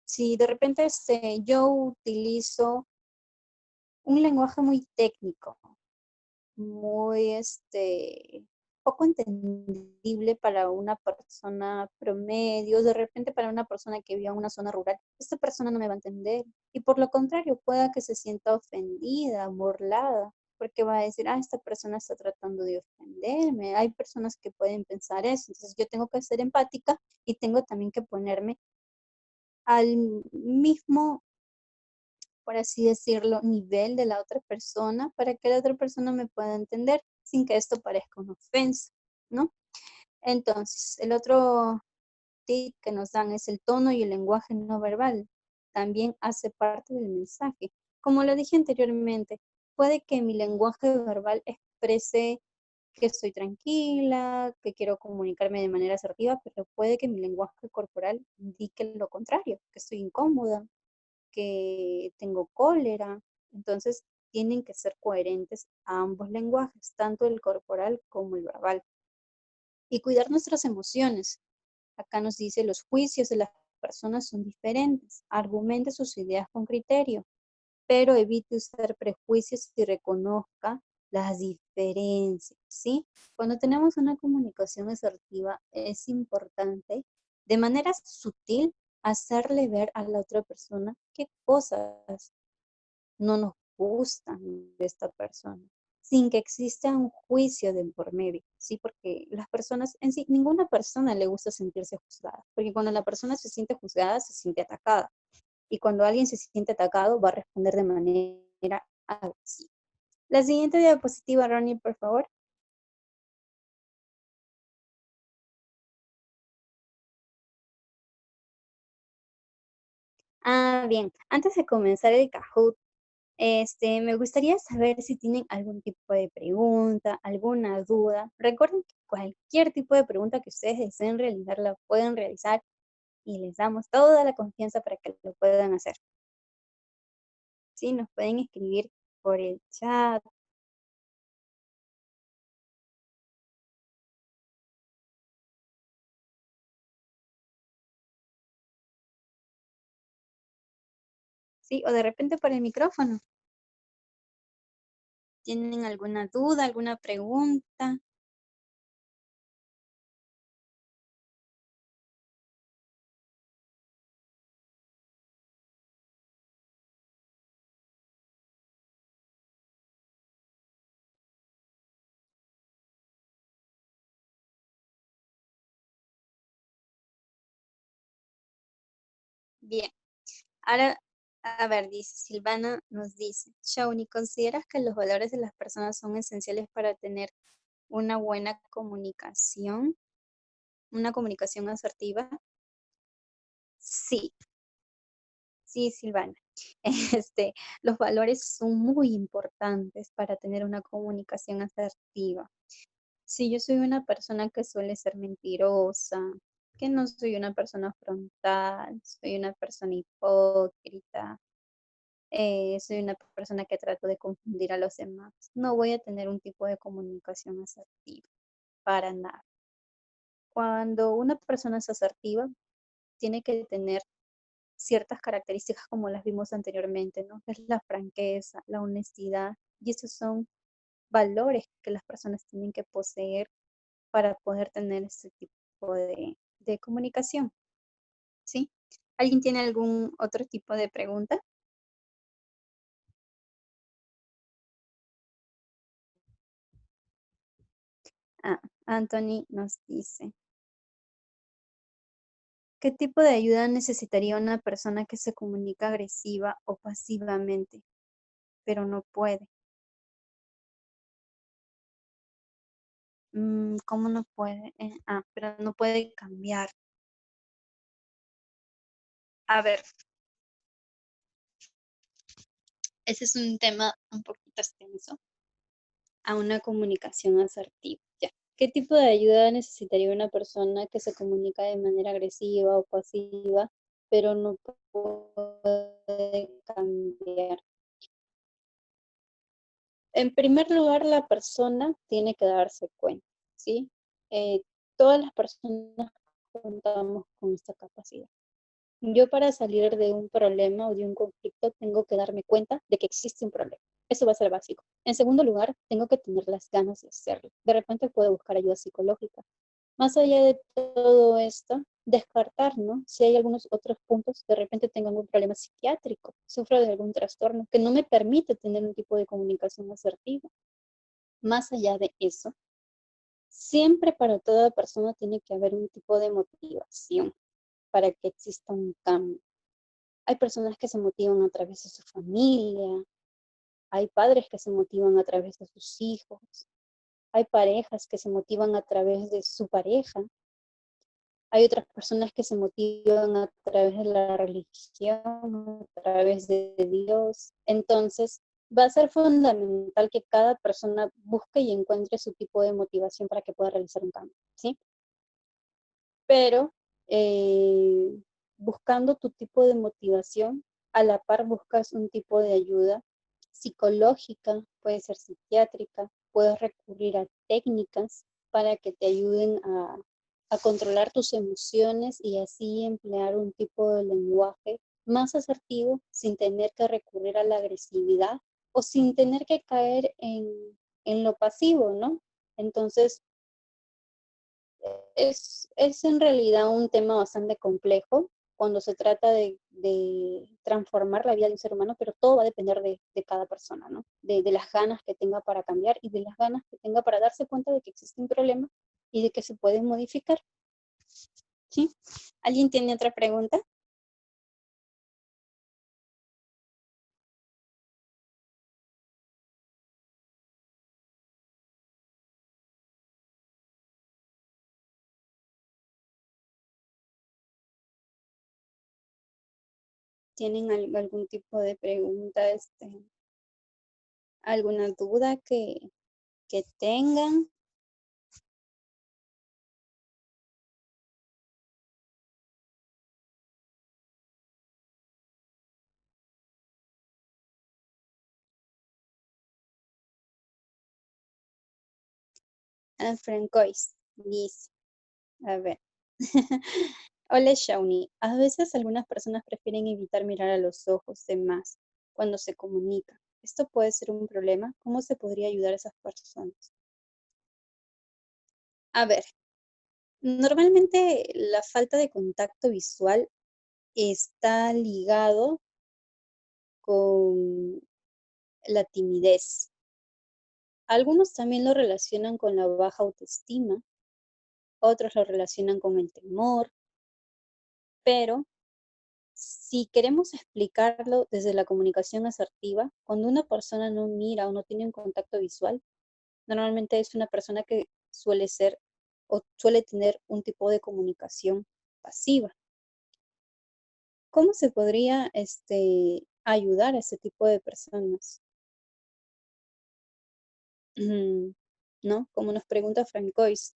Si de repente yo utilizo un lenguaje muy técnico, muy poco entendible para una persona promedio, de repente para una persona que vive en una zona rural, esta persona no me va a entender. Y por lo contrario, pueda que se sienta ofendida, burlada, porque va a decir, esta persona está tratando de ofenderme. Hay personas que pueden pensar eso, entonces yo tengo que ser empática y tengo también que ponerme al mismo, por así decirlo, nivel de la otra persona para que la otra persona me pueda entender sin que esto parezca una ofensa, ¿no? Entonces, el otro tip que nos dan es el tono y el lenguaje no verbal. También hace parte del mensaje. Como lo dije anteriormente, puede que mi lenguaje verbal exprese que estoy tranquila, que quiero comunicarme de manera asertiva, pero puede que mi lenguaje corporal indique lo contrario, que estoy incómoda, que tengo cólera. Entonces, tienen que ser coherentes a ambos lenguajes, tanto el corporal como el verbal. Y cuidar nuestras emociones. Acá nos dice los juicios de las persona son diferentes. Argumente sus ideas con criterio, pero evite usar prejuicios y reconozca las diferencias, ¿sí? Cuando tenemos una comunicación asertiva, es importante, de manera sutil, hacerle ver a la otra persona qué cosas no nos gustan de esta persona, sin que exista un juicio de por medio, ¿sí? Porque las personas en sí, ninguna persona le gusta sentirse juzgada, porque cuando la persona se siente juzgada, se siente atacada. Y cuando alguien se siente atacado, va a responder de manera agresiva. La siguiente diapositiva, Ronnie, por favor. Bien. Antes de comenzar el Kahoot, me gustaría saber si tienen algún tipo de pregunta, alguna duda. Recuerden que cualquier tipo de pregunta que ustedes deseen realizar, la pueden realizar y les damos toda la confianza para que lo puedan hacer. Sí, nos pueden escribir por el chat. Sí, o de repente por el micrófono. ¿Tienen alguna duda, alguna pregunta? Bien. Ahora, a ver, dice Silvana, nos dice, Shauni, ¿consideras que los valores de las personas son esenciales para tener una buena comunicación, una comunicación asertiva? Sí, sí, Silvana. Este, los valores son muy importantes para tener una comunicación asertiva. Si yo soy una persona que suele ser mentirosa, que no soy una persona frontal, soy una persona hipócrita, soy una persona que trato de confundir a los demás, no voy a tener un tipo de comunicación asertiva, para nada. Cuando una persona es asertiva, tiene que tener ciertas características como las vimos anteriormente, ¿no? Es la franqueza, la honestidad, y esos son valores que las personas tienen que poseer para poder tener este tipo de comunicación, ¿sí? ¿Alguien tiene algún otro tipo de pregunta? Anthony nos dice, ¿qué tipo de ayuda necesitaría una persona que se comunica agresiva o pasivamente, pero no puede? ¿Cómo no puede? Pero no puede cambiar. A ver, ese es un tema un poquito extenso a una comunicación asertiva. Ya. ¿Qué tipo de ayuda necesitaría una persona que se comunica de manera agresiva o pasiva, pero no puede cambiar? En primer lugar, la persona tiene que darse cuenta, ¿sí? Eh, Todas las personas contamos con esta capacidad. Yo para salir de un problema o de un conflicto tengo que darme cuenta de que existe un problema. Eso va a ser básico. En segundo lugar, tengo que tener las ganas de hacerlo. De repente puedo buscar ayuda psicológica. Más allá de todo esto, descartar, ¿no? Si hay algunos otros puntos, de repente tengo algún problema psiquiátrico, sufro de algún trastorno que no me permite tener un tipo de comunicación asertiva. Más allá de eso, siempre para toda persona tiene que haber un tipo de motivación para que exista un cambio. Hay personas que se motivan a través de su familia, hay padres que se motivan a través de sus hijos, hay parejas que se motivan a través de su pareja, hay otras personas que se motivan a través de la religión, a través de Dios. Entonces, va a ser fundamental que cada persona busque y encuentre su tipo de motivación para que pueda realizar un cambio, ¿sí? Pero buscando tu tipo de motivación, a la par buscas un tipo de ayuda psicológica, puede ser psiquiátrica, puedes recurrir a técnicas para que te ayuden a controlar tus emociones y así emplear un tipo de lenguaje más asertivo sin tener que recurrir a la agresividad o sin tener que caer en lo pasivo, ¿no? Entonces, es en realidad un tema bastante complejo cuando se trata de transformar la vida del ser humano, pero todo va a depender de cada persona, ¿no? De las ganas que tenga para cambiar y de las ganas que tenga para darse cuenta de que existe un problema y de que se puede modificar. ¿Sí? ¿Alguien tiene otra pregunta? ¿Tienen algún tipo de pregunta, alguna duda que tengan? Francois dice, a ver. Hola Shawnee, a veces algunas personas prefieren evitar mirar a los ojos de más cuando se comunican. ¿Esto puede ser un problema? ¿Cómo se podría ayudar a esas personas? A ver, normalmente la falta de contacto visual está ligado con la timidez. Algunos también lo relacionan con la baja autoestima, otros lo relacionan con el temor, pero si queremos explicarlo desde la comunicación asertiva, cuando una persona no mira o no tiene un contacto visual, normalmente es una persona que suele ser o suele tener un tipo de comunicación pasiva. ¿Cómo se podría ayudar a ese tipo de personas? ¿No? Como nos pregunta Francois,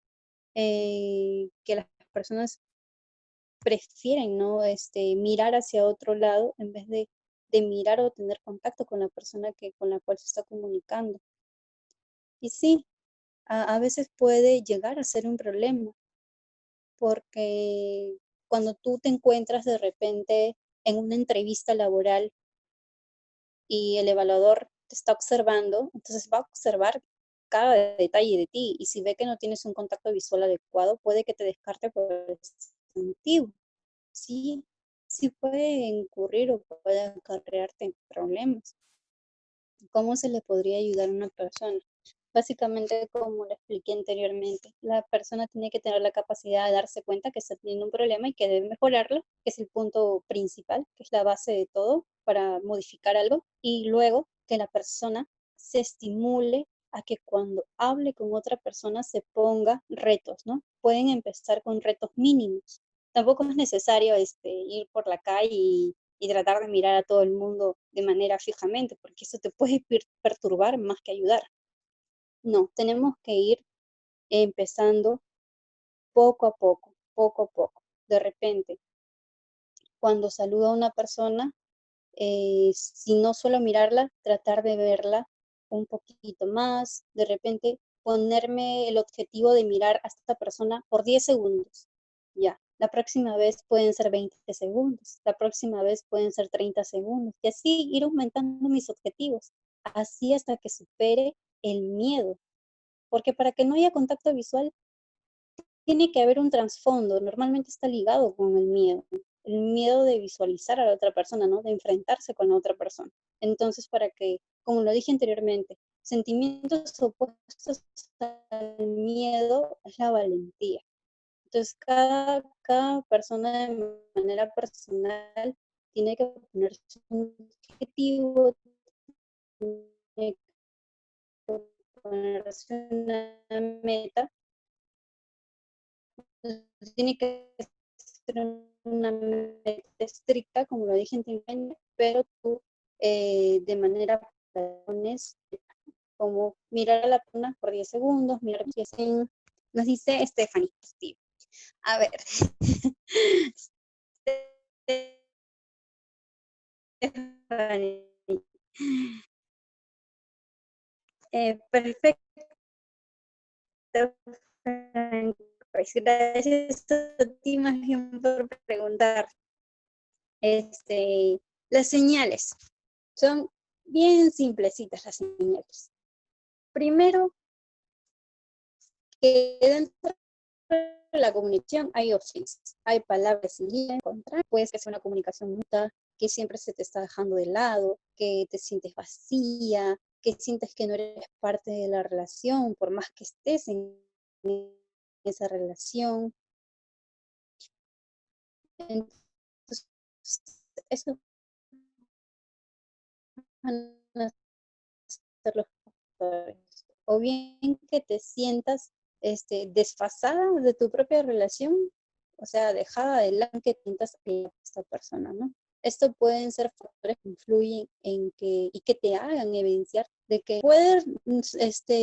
que las personas prefieren, ¿no? Mirar hacia otro lado en vez de mirar o tener contacto con la persona con la cual se está comunicando. Y sí, a veces puede llegar a ser un problema, porque cuando tú te encuentras de repente en una entrevista laboral y el evaluador te está observando, entonces va a observar cada detalle de ti y si ve que no tienes un contacto visual adecuado, puede que te descarte por ese motivo. Sí, sí puede incurrir o puede acarrearte problemas. ¿Cómo se le podría ayudar a una persona? Básicamente, como lo expliqué anteriormente, la persona tiene que tener la capacidad de darse cuenta que está teniendo un problema y que debe mejorarlo, que es el punto principal, que es la base de todo para modificar algo, y luego que la persona se estimule a que cuando hable con otra persona se ponga retos, ¿no? Pueden empezar con retos mínimos. Tampoco es necesario ir por la calle y tratar de mirar a todo el mundo de manera fijamente, porque eso te puede perturbar más que ayudar. No, tenemos que ir empezando poco a poco, poco a poco. De repente, cuando saludo a una persona, si no suelo mirarla, tratar de verla un poquito más. De repente, ponerme el objetivo de mirar a esta persona por 10 segundos. Ya, la próxima vez pueden ser 20 segundos, la próxima vez pueden ser 30 segundos. Y así ir aumentando mis objetivos, así hasta que supere el miedo. Porque para que no haya contacto visual, tiene que haber un trasfondo, normalmente está ligado con el miedo de visualizar a la otra persona, ¿no? De enfrentarse con la otra persona. Entonces, para que, como lo dije anteriormente, sentimientos opuestos al miedo es la valentía. Entonces, cada persona de manera personal tiene que ponerse un objetivo, tiene que ponerse una meta. Tiene que ser una meta estricta, como lo dije anteriormente, pero tú de manera pones como mirar a la persona por 10 segundos, mirar y así. Nos dice Stephanie. A ver. Stephanie. Perfecto. Pues gracias a ti más bien por preguntar. Las señales son bien simplecitas las señales. Primero, que dentro de la comunicación hay opciones. Hay palabras sin línea, encontrar, puede ser una comunicación muta, que siempre se te está dejando de lado, que te sientes vacía, que sientes que no eres parte de la relación, por más que estés en esa relación. Entonces, eso van a ser los factores. O bien que te sientas desfasada de tu propia relación, o sea, dejada de lado, que te sientas a esta persona, ¿no? Esto pueden ser factores que influyen en que, y que te hagan evidenciar de que puedes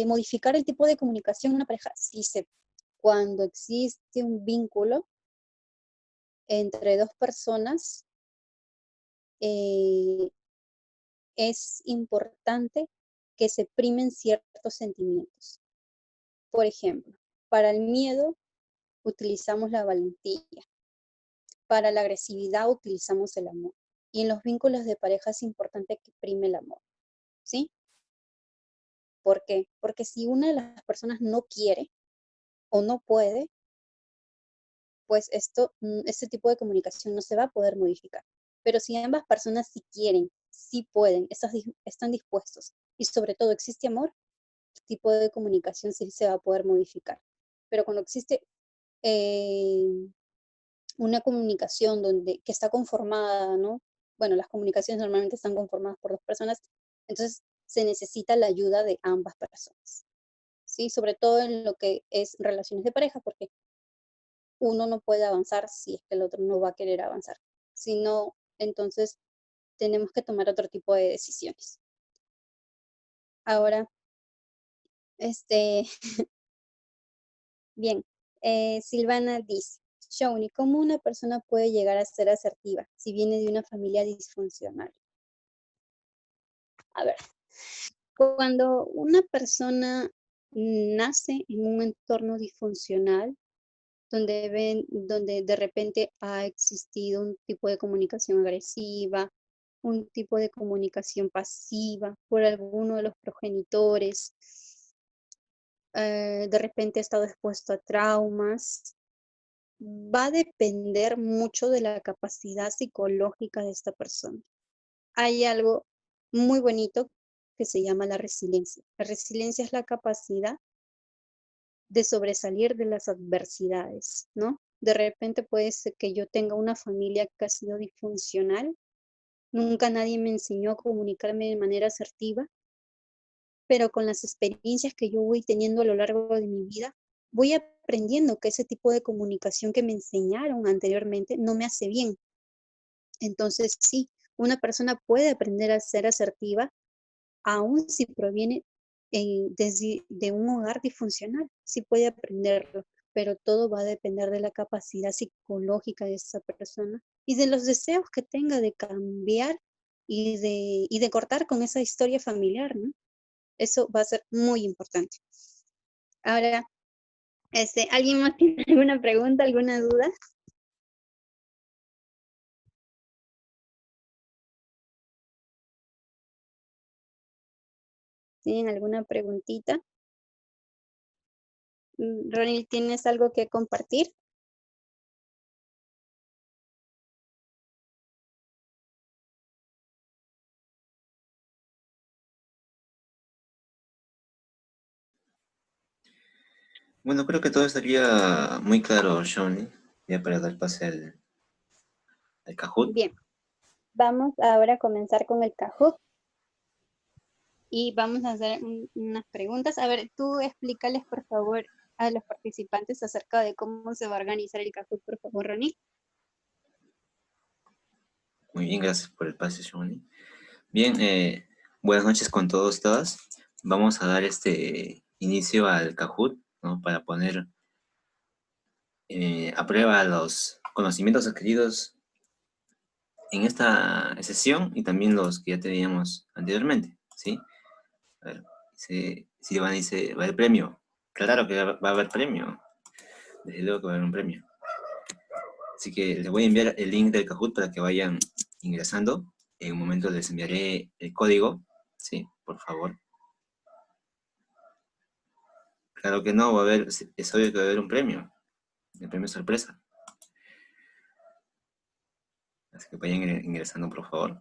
modificar el tipo de comunicación en una pareja, sí se, cuando existe un vínculo entre dos personas, eh, es importante que se primen ciertos sentimientos. Por ejemplo, para el miedo utilizamos la valentía, para la agresividad utilizamos el amor. Y en los vínculos de pareja es importante que prime el amor, ¿sí? ¿Por qué? Porque si una de las personas no quiere o no puede, pues este tipo de comunicación no se va a poder modificar. Pero si ambas personas sí quieren, sí pueden, están dispuestos y sobre todo existe amor, el tipo de comunicación sí se va a poder modificar. Pero cuando existe una comunicación que está conformada, ¿no? Bueno, las comunicaciones normalmente están conformadas por dos personas, entonces se necesita la ayuda de ambas personas, ¿sí? Sobre todo en lo que es relaciones de pareja, porque uno no puede avanzar si es que el otro no va a querer avanzar. Si no, entonces tenemos que tomar otro tipo de decisiones. Ahora, bien, Silvana dice, Shawnee, ¿cómo una persona puede llegar a ser asertiva si viene de una familia disfuncional? A ver, cuando una persona nace en un entorno disfuncional, donde de repente ha existido un tipo de comunicación agresiva, un tipo de comunicación pasiva por alguno de los progenitores, de repente ha estado expuesto a traumas, va a depender mucho de la capacidad psicológica de esta persona. Hay algo muy bonito que se llama la resiliencia. La resiliencia es la capacidad de sobresalir de las adversidades, ¿no? De repente puede ser que yo tenga una familia que ha sido disfuncional, nunca nadie me enseñó a comunicarme de manera asertiva, pero con las experiencias que yo voy teniendo a lo largo de mi vida, voy aprendiendo que ese tipo de comunicación que me enseñaron anteriormente no me hace bien. Entonces, sí, una persona puede aprender a ser asertiva aun si proviene de un hogar disfuncional, sí puede aprenderlo, pero todo va a depender de la capacidad psicológica de esa persona y de los deseos que tenga de cambiar y de cortar con esa historia familiar, ¿no? Eso va a ser muy importante. Ahora, ¿alguien más tiene alguna pregunta, alguna duda? ¿Tienen alguna preguntita? Ronnie, ¿tienes algo que compartir? Bueno, creo que todo estaría muy claro, Shawnee, ya para dar pase al Kahoot. Bien, vamos ahora a comenzar con el Kahoot. Y vamos a hacer unas preguntas. A ver, tú explícales, por favor, a los participantes acerca de cómo se va a organizar el Kahoot, por favor, Ronnie. Muy bien, gracias por el pase, Shawnee. Bien, buenas noches con todos y todas. Vamos a dar inicio al Kahoot, ¿no? Para poner a prueba los conocimientos adquiridos en esta sesión y también los que ya teníamos anteriormente, ¿sí? A ver, Silvana dice, ¿va a haber premio? Claro que va a haber premio. desde luego que va a haber un premio. Así que les voy a enviar el link del Kahoot para que vayan ingresando. En un momento les enviaré el código. Sí, por favor. Claro que no, va a haber, es obvio que va a haber un premio. El premio sorpresa. Así que vayan ingresando, por favor.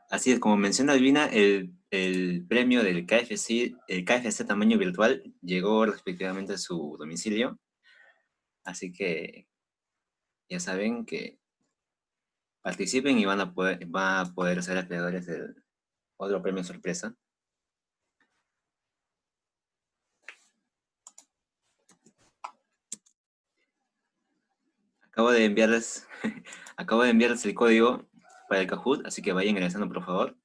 Así es, como menciona Albina, el premio del KFC, el KFC tamaño virtual, llegó respectivamente a su domicilio. Así que ya saben que participen y van a poder ser acreedores del otro premio sorpresa. Acabo de enviarles, acabo de enviarles el código para el Kahoot, así que vayan ingresando, por favor.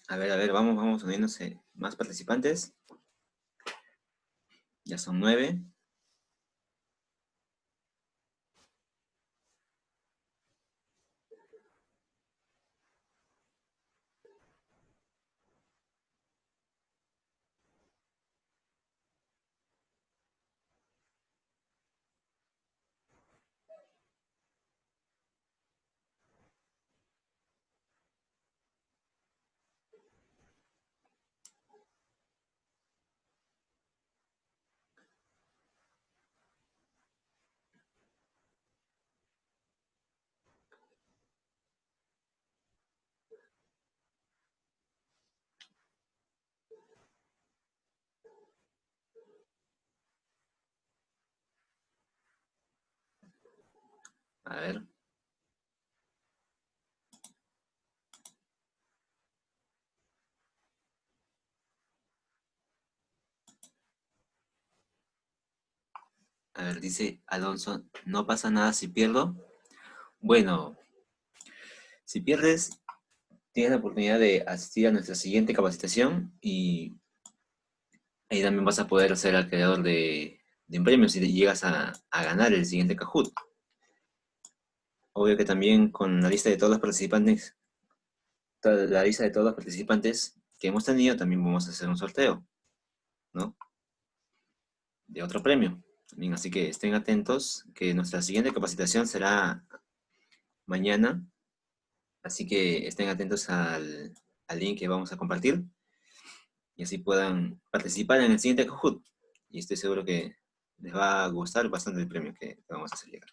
A ver, vamos uniéndose más participantes. Ya son 9. A ver, dice Alonso, ¿no pasa nada si pierdo? Bueno, si pierdes, tienes la oportunidad de asistir a nuestra siguiente capacitación y ahí también vas a poder ser acreedor de un premio si llegas a ganar el siguiente Kahoot. Obvio que también con la lista de todos los participantes, la lista de todos los participantes que hemos tenido, también vamos a hacer un sorteo, ¿no? De otro premio. Bien, así que estén atentos, que nuestra siguiente capacitación será mañana. Así que estén atentos al link que vamos a compartir y así puedan participar en el siguiente Kahoot. Y estoy seguro que les va a gustar bastante el premio que vamos a hacer llegar.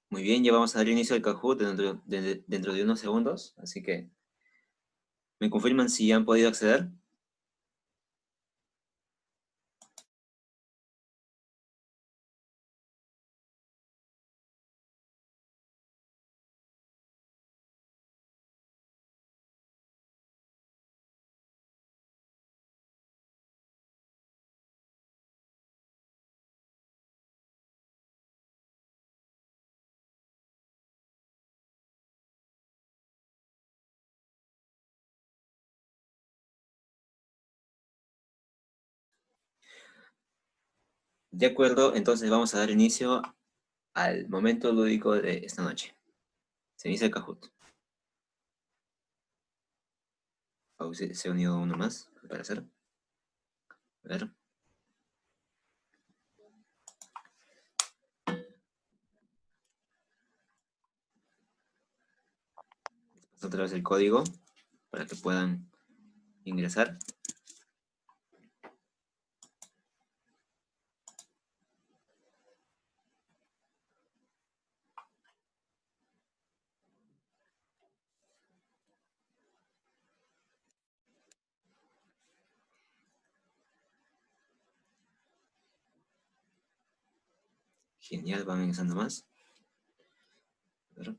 Muy bien, ya vamos a dar inicio al Kahoot dentro de unos segundos, así que ¿me confirman si han podido acceder? De acuerdo, entonces vamos a dar inicio al momento lúdico de esta noche. Se inicia el Kahoot. Se ha unido uno más, al parecer. A ver. Otra vez el código para que puedan ingresar. Genial, van ingresando más. A ver.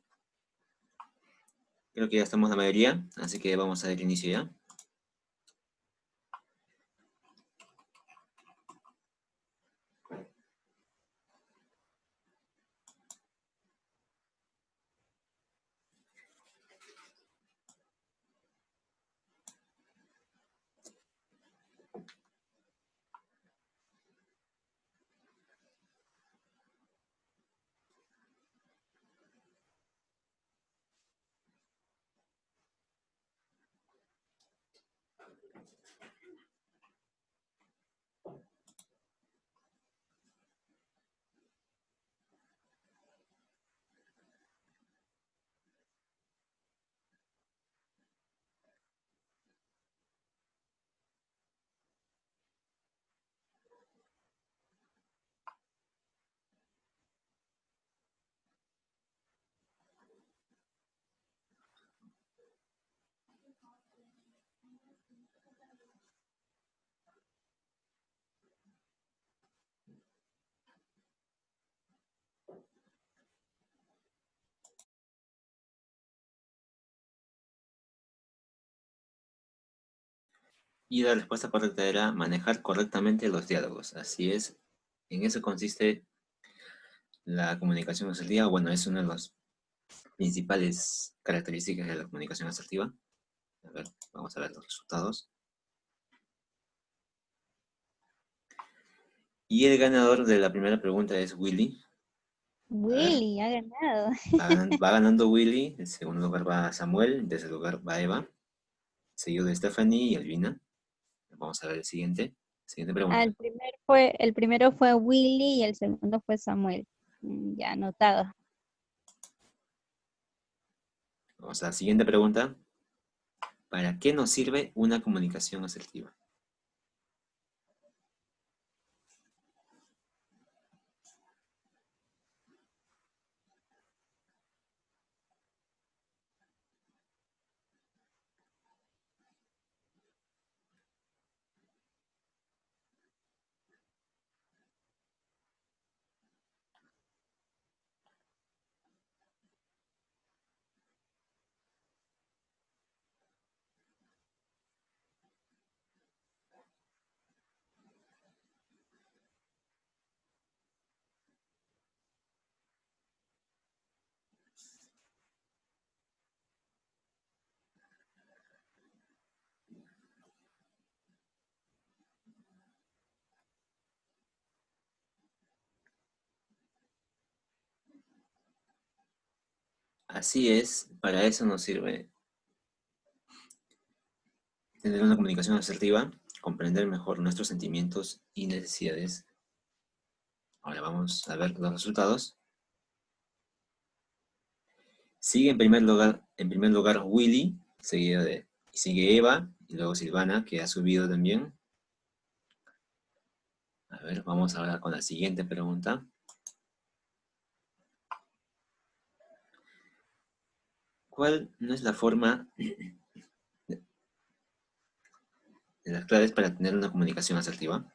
Creo que ya estamos la mayoría, así que vamos a dar inicio ya. Y la respuesta correcta era manejar correctamente los diálogos. Así es, en eso consiste la comunicación asertiva. Bueno, es una de las principales características de la comunicación asertiva. A ver, vamos a ver los resultados. Y el ganador de la primera pregunta es Willy. Willy ha ganado. Va ganando Willy, en segundo lugar va Samuel, en tercer lugar va Eva, seguido de Stephanie y Alvina. Vamos a ver el siguiente. Siguiente Ah, pregunta. el primero fue Willy y el segundo fue Samuel. Ya anotado. Vamos a la siguiente pregunta. ¿Para qué nos sirve una comunicación asertiva? Así es, para eso nos sirve tener una comunicación asertiva, comprender mejor nuestros sentimientos y necesidades. Ahora vamos a ver los resultados. Sigue en primer lugar Willy, sigue Eva y luego Silvana, que ha subido también. A ver, vamos ahora con la siguiente pregunta. ¿Cuál no es la forma de las claves para tener una comunicación asertiva?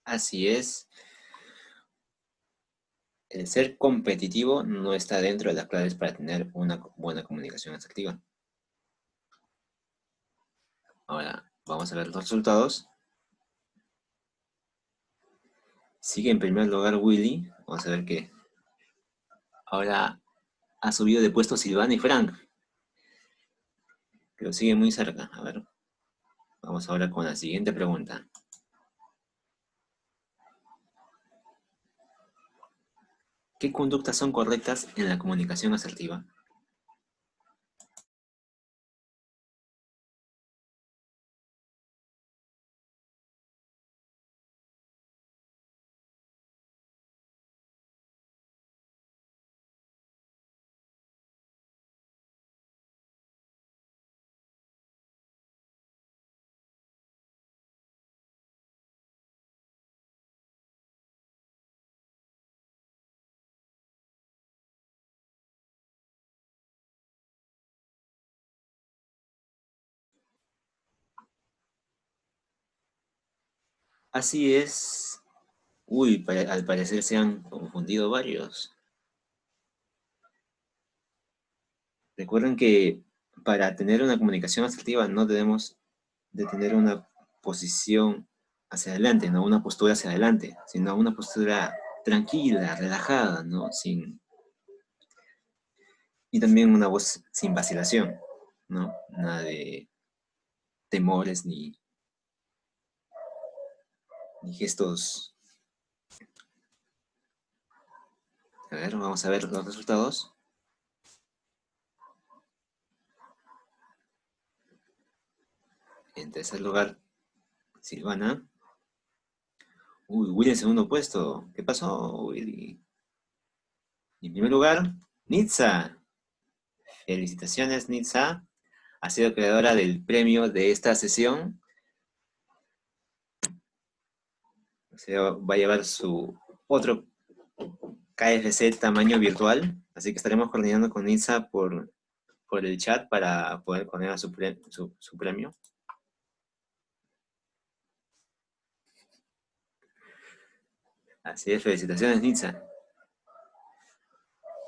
Así es. El ser competitivo no está dentro de las claves para tener una buena comunicación asertiva. Ahora, vamos a ver los resultados. Sigue en primer lugar Willy. Vamos a ver que ahora ha subido de puesto Silvana y Frank. Pero sigue muy cerca. A ver. Vamos ahora con la siguiente pregunta. ¿Qué conductas son correctas en la comunicación asertiva? Así es. Uy, al parecer se han confundido varios. Recuerden que para tener una comunicación asertiva no debemos de tener una posición hacia adelante, no una postura hacia adelante, sino una postura tranquila, relajada, ¿no? Y también una voz sin vacilación, ¿no? Nada de temores ni gestos. A ver, vamos a ver los resultados. En tercer lugar, Silvana. Uy, Willy en segundo puesto. ¿Qué pasó, Willy? Y en primer lugar, Nitza. Felicitaciones, Nitza. Ha sido creadora del premio de esta sesión. O sea, va a llevar su otro KFC tamaño virtual. Así que estaremos coordinando con Nitza por el chat para poder coordinar su premio. Así es, felicitaciones, Nitza.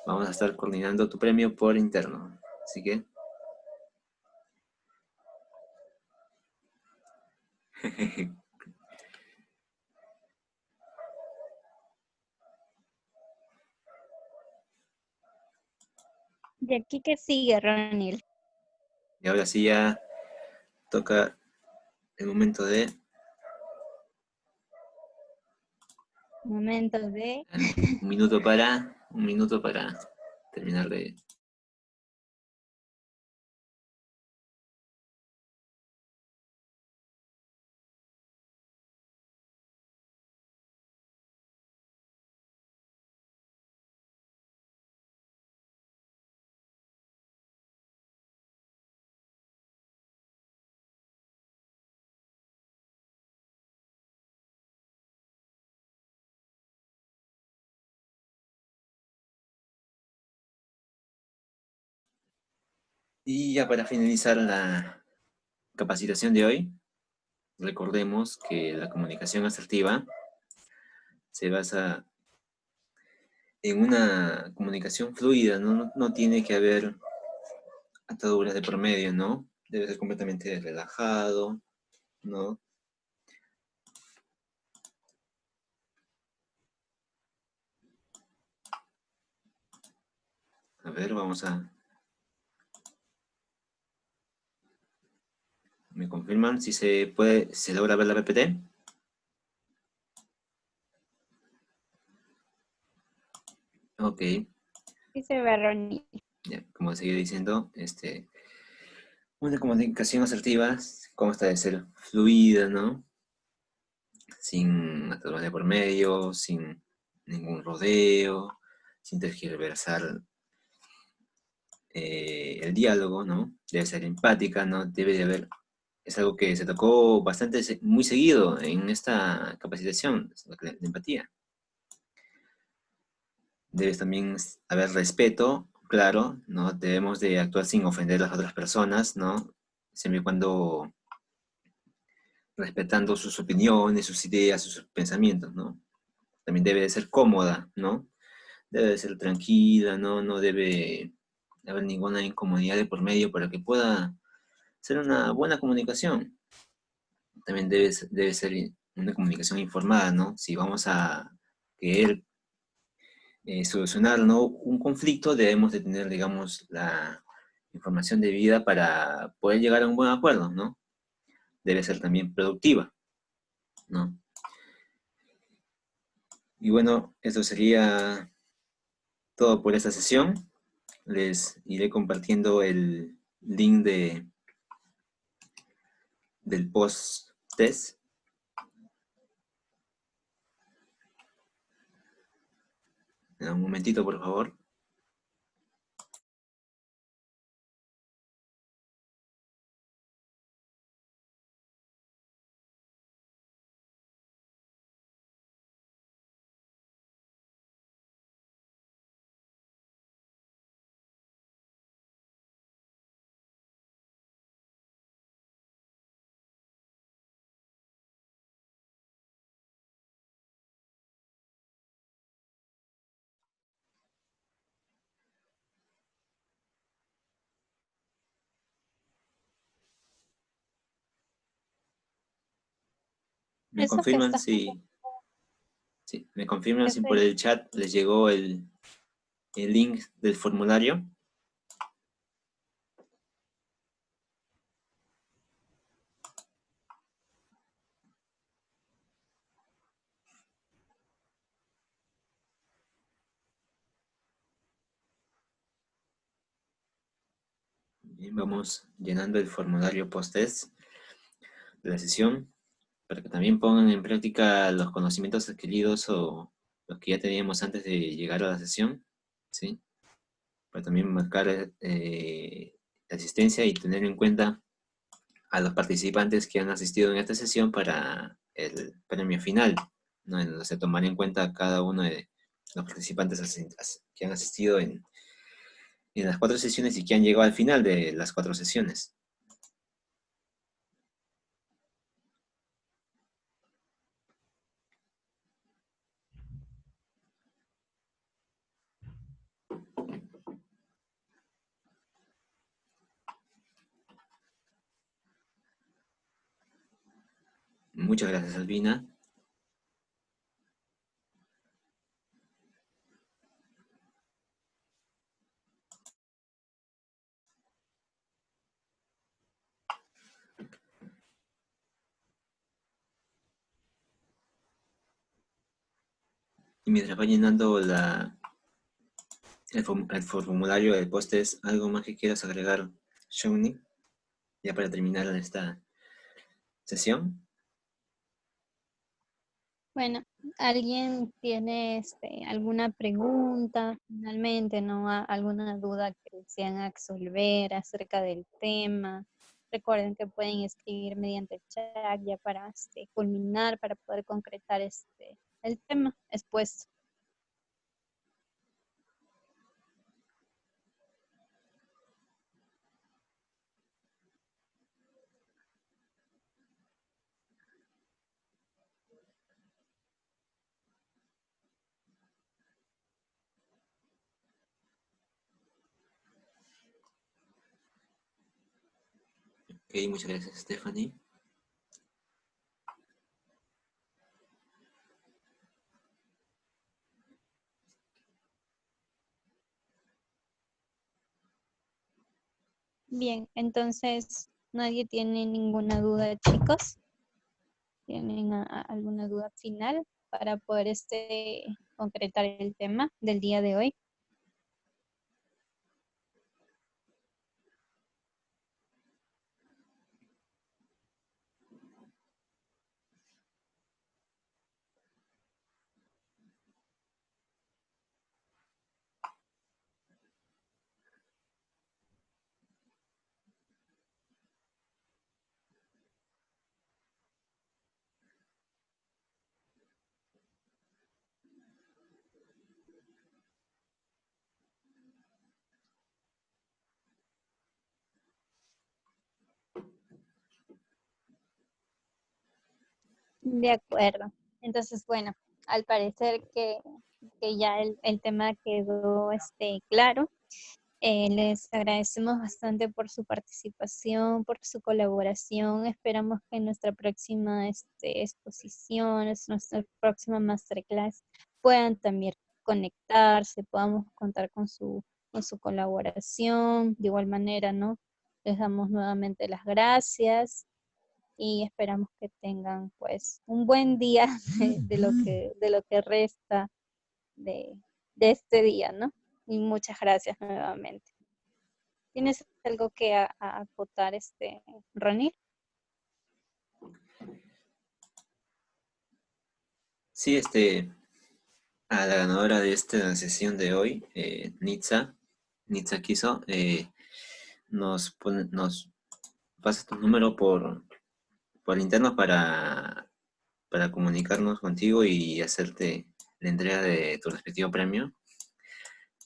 Vamos a estar coordinando tu premio por interno. Así que... ¿De aquí qué sigue, Ronil? Y ahora sí ya toca el momento de... Momento de... un minuto para terminar de... Y ya para finalizar la capacitación de hoy, recordemos que la comunicación asertiva se basa en una comunicación fluida, ¿no? No tiene que haber ataduras de por medio, ¿no? Debe ser completamente relajado, ¿no? A ver, vamos a... ¿Me confirman si se puede, se logra ver la PPT? Ok, Sí se ve, Ronnie. ya, como seguía diciendo, una comunicación asertiva consta de ser fluida, ¿no? Sin ataduras de por medio, sin ningún rodeo, sin tergiversar el diálogo, ¿no? Debe ser empática, ¿no? Debe de haber, es algo que se tocó bastante, muy seguido en esta capacitación, la empatía. Debe también haber respeto, claro, ¿no? Debemos de actuar sin ofender a las otras personas, ¿no? Siempre y cuando respetando sus opiniones, sus ideas, sus pensamientos, ¿no? También debe de ser cómoda, ¿no? Debe de ser tranquila, ¿no? No debe haber ninguna incomodidad de por medio para que pueda ser una buena comunicación. También debe ser una comunicación informada, ¿no? Si vamos a querer solucionar, ¿no? un conflicto, debemos de tener, digamos, la información debida para poder llegar a un buen acuerdo, ¿no? Debe ser también productiva, ¿no? Y bueno, eso sería todo por esta sesión. Les iré compartiendo el link del post-test. Un momentito, por favor. ¿Me Eso que confirman estás si, sí, me confirman si por haciendo. el chat les llegó el link del formulario? Bien, vamos llenando el formulario post-test de la sesión para que también pongan en práctica los conocimientos adquiridos o los que ya teníamos antes de llegar a la sesión, ¿sí? Para también marcar la asistencia y tener en cuenta a los participantes que han asistido en esta sesión para el premio final, ¿no? En donde se tomará en cuenta cada uno de los participantes que han asistido en las 4 sesiones y que han llegado al final de las 4 sesiones. Muchas gracias, Albina. Y mientras va llenando el formulario del post-test, ¿algo más que quieras agregar, Shawnee? Ya para terminar esta sesión. Bueno, ¿alguien tiene alguna pregunta finalmente, no? ¿Alguna duda que desean absolver acerca del tema? Recuerden que pueden escribir mediante el chat ya para culminar, para poder concretar el tema expuesto. Ok, muchas gracias, Stephanie. Bien, entonces nadie tiene ninguna duda, chicos. ¿Tienen alguna duda final para poder concretar el tema del día de hoy? De acuerdo. Entonces, bueno, al parecer que ya el tema quedó claro. Les agradecemos bastante por su participación, por su colaboración. Esperamos que en nuestra próxima exposición, nuestra próxima masterclass, puedan también conectarse, podamos contar con su colaboración. De igual manera, ¿no? Les damos nuevamente las gracias y esperamos que tengan pues un buen día de lo que resta de, de este día, ¿no? Y muchas gracias nuevamente. ¿Tienes algo que acotar, Ronnie? Sí, a la ganadora de esta sesión de hoy, Nitza Kiso, nos pasa tu número por interno para comunicarnos contigo y hacerte la entrega de tu respectivo premio.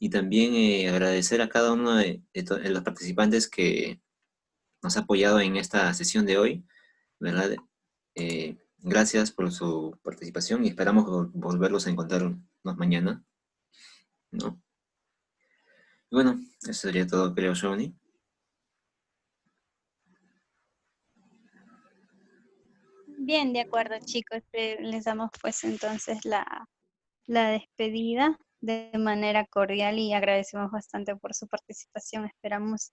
Y también agradecer a cada uno de los participantes que nos ha apoyado en esta sesión de hoy, ¿verdad? Gracias por su participación y esperamos volverlos a encontrarnos mañana, ¿no? Y bueno, eso sería todo, creo, Shawnee. Bien, de acuerdo, chicos. Les damos pues entonces la despedida de manera cordial y agradecemos bastante por su participación. Esperamos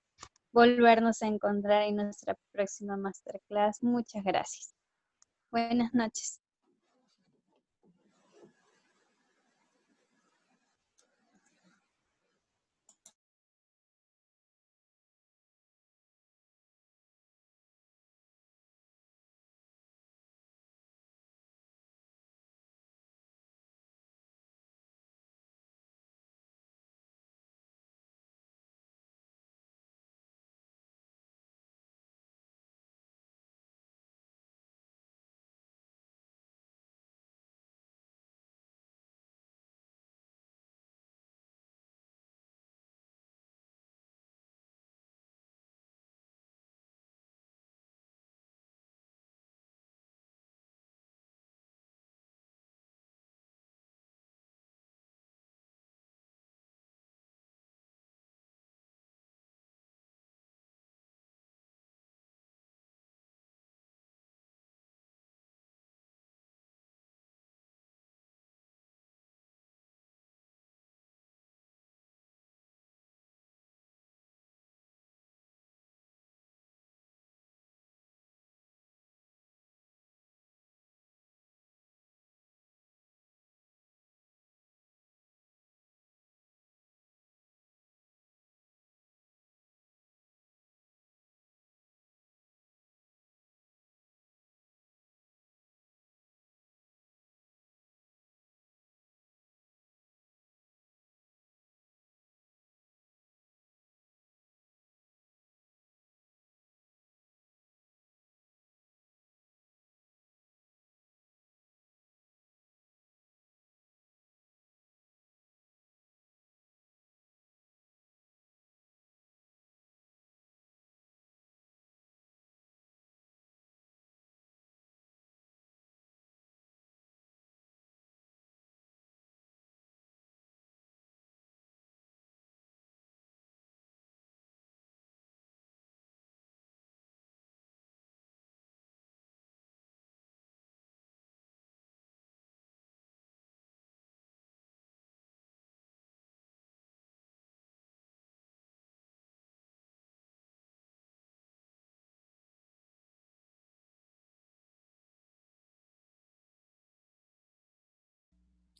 volvernos a encontrar en nuestra próxima masterclass. Muchas gracias. Buenas noches.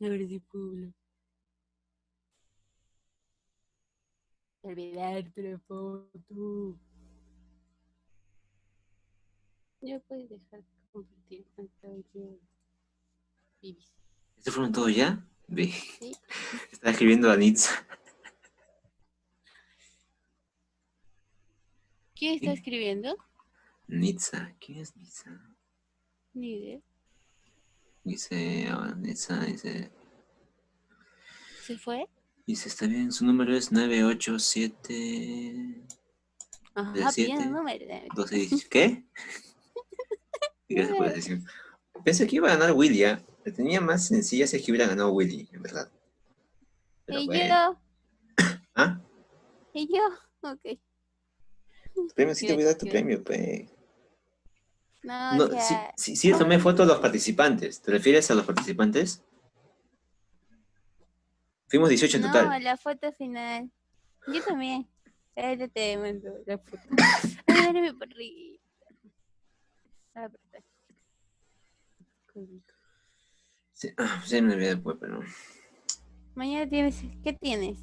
A ver si puedo hablar. Olvidarte la foto. Ya puedes dejar de compartir pantalla. Vivis. ¿Estos fueron todos ya? Ve. Sí. Estaba escribiendo a Nitsa. ¿Quién está escribiendo? Nitsa. ¿Quién es Nitsa? Ni idea. Dice, Nitsa, dice, ¿Se fue? está bien, su número es 987 Ajá, pidiendo 7 número. 12. ¿Qué? Gracias por la sesión. Pensé que iba a ganar Willy, ¿ah? La tenía más sencilla si es que hubiera ganado Willy, en verdad. Pero ¿Y bueno. yo? ¿Ah? ¿Y yo? Ok. Tu premio sí te voy a dar tu Gracias. premio, pe. No, o No, sea... sí le tomé foto a los participantes. ¿Te refieres a los participantes? Fuimos 18 en No, total. la foto final. Yo también. Ahorita te mando la foto. Ay, dale mi perrito. Ah, perdón. Sí, sí me olvidé después, pero... Mañana tienes... ¿Qué tienes?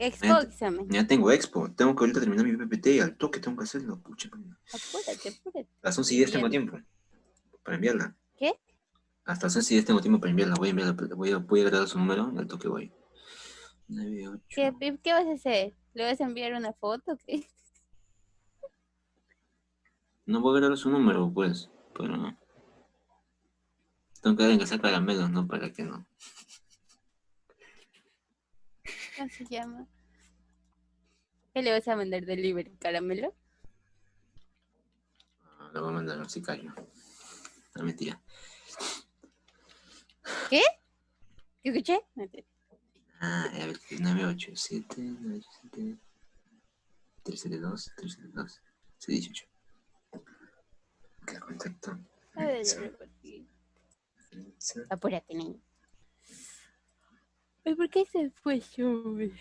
Expo Ya, examen. ya tengo expo. Tengo que ahorita terminar mi PPT y al toque tengo que hacerlo. Pucha, man. Apúrate, apúrate. A las 11 y 10 tengo Bien. tiempo para enviarla. ¿Qué? Hasta las 11 y 10 tengo tiempo para enviarla. Voy a enviarla, voy a grabar su número y al toque voy. 9, 8. ¿Qué vas a hacer? ¿Le vas a enviar una foto o qué? No voy a grabar su número, pues. Pero tengo que dar en casa caramelos, ¿no? Para que no. ¿Cómo se llama? ¿Qué le vas a mandar delivery? ¿Caramelo? Lo voy a mandar al sicario. No, mentira. ¿Qué? ¿Qué escuché? A ver, 987, 987, 372, 372, 618. ¿Qué contacto? A ver, apúrate, niño. Ay, ¿por qué se fue Shubi?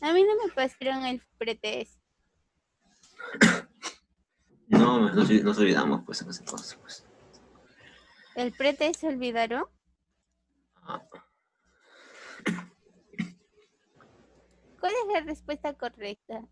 A mí no me pasaron el pretest. No, nos olvidamos, pues, en ese entonces, pues. ¿El pretest se olvidaron? Ah, ¿Cuál es la respuesta correcta?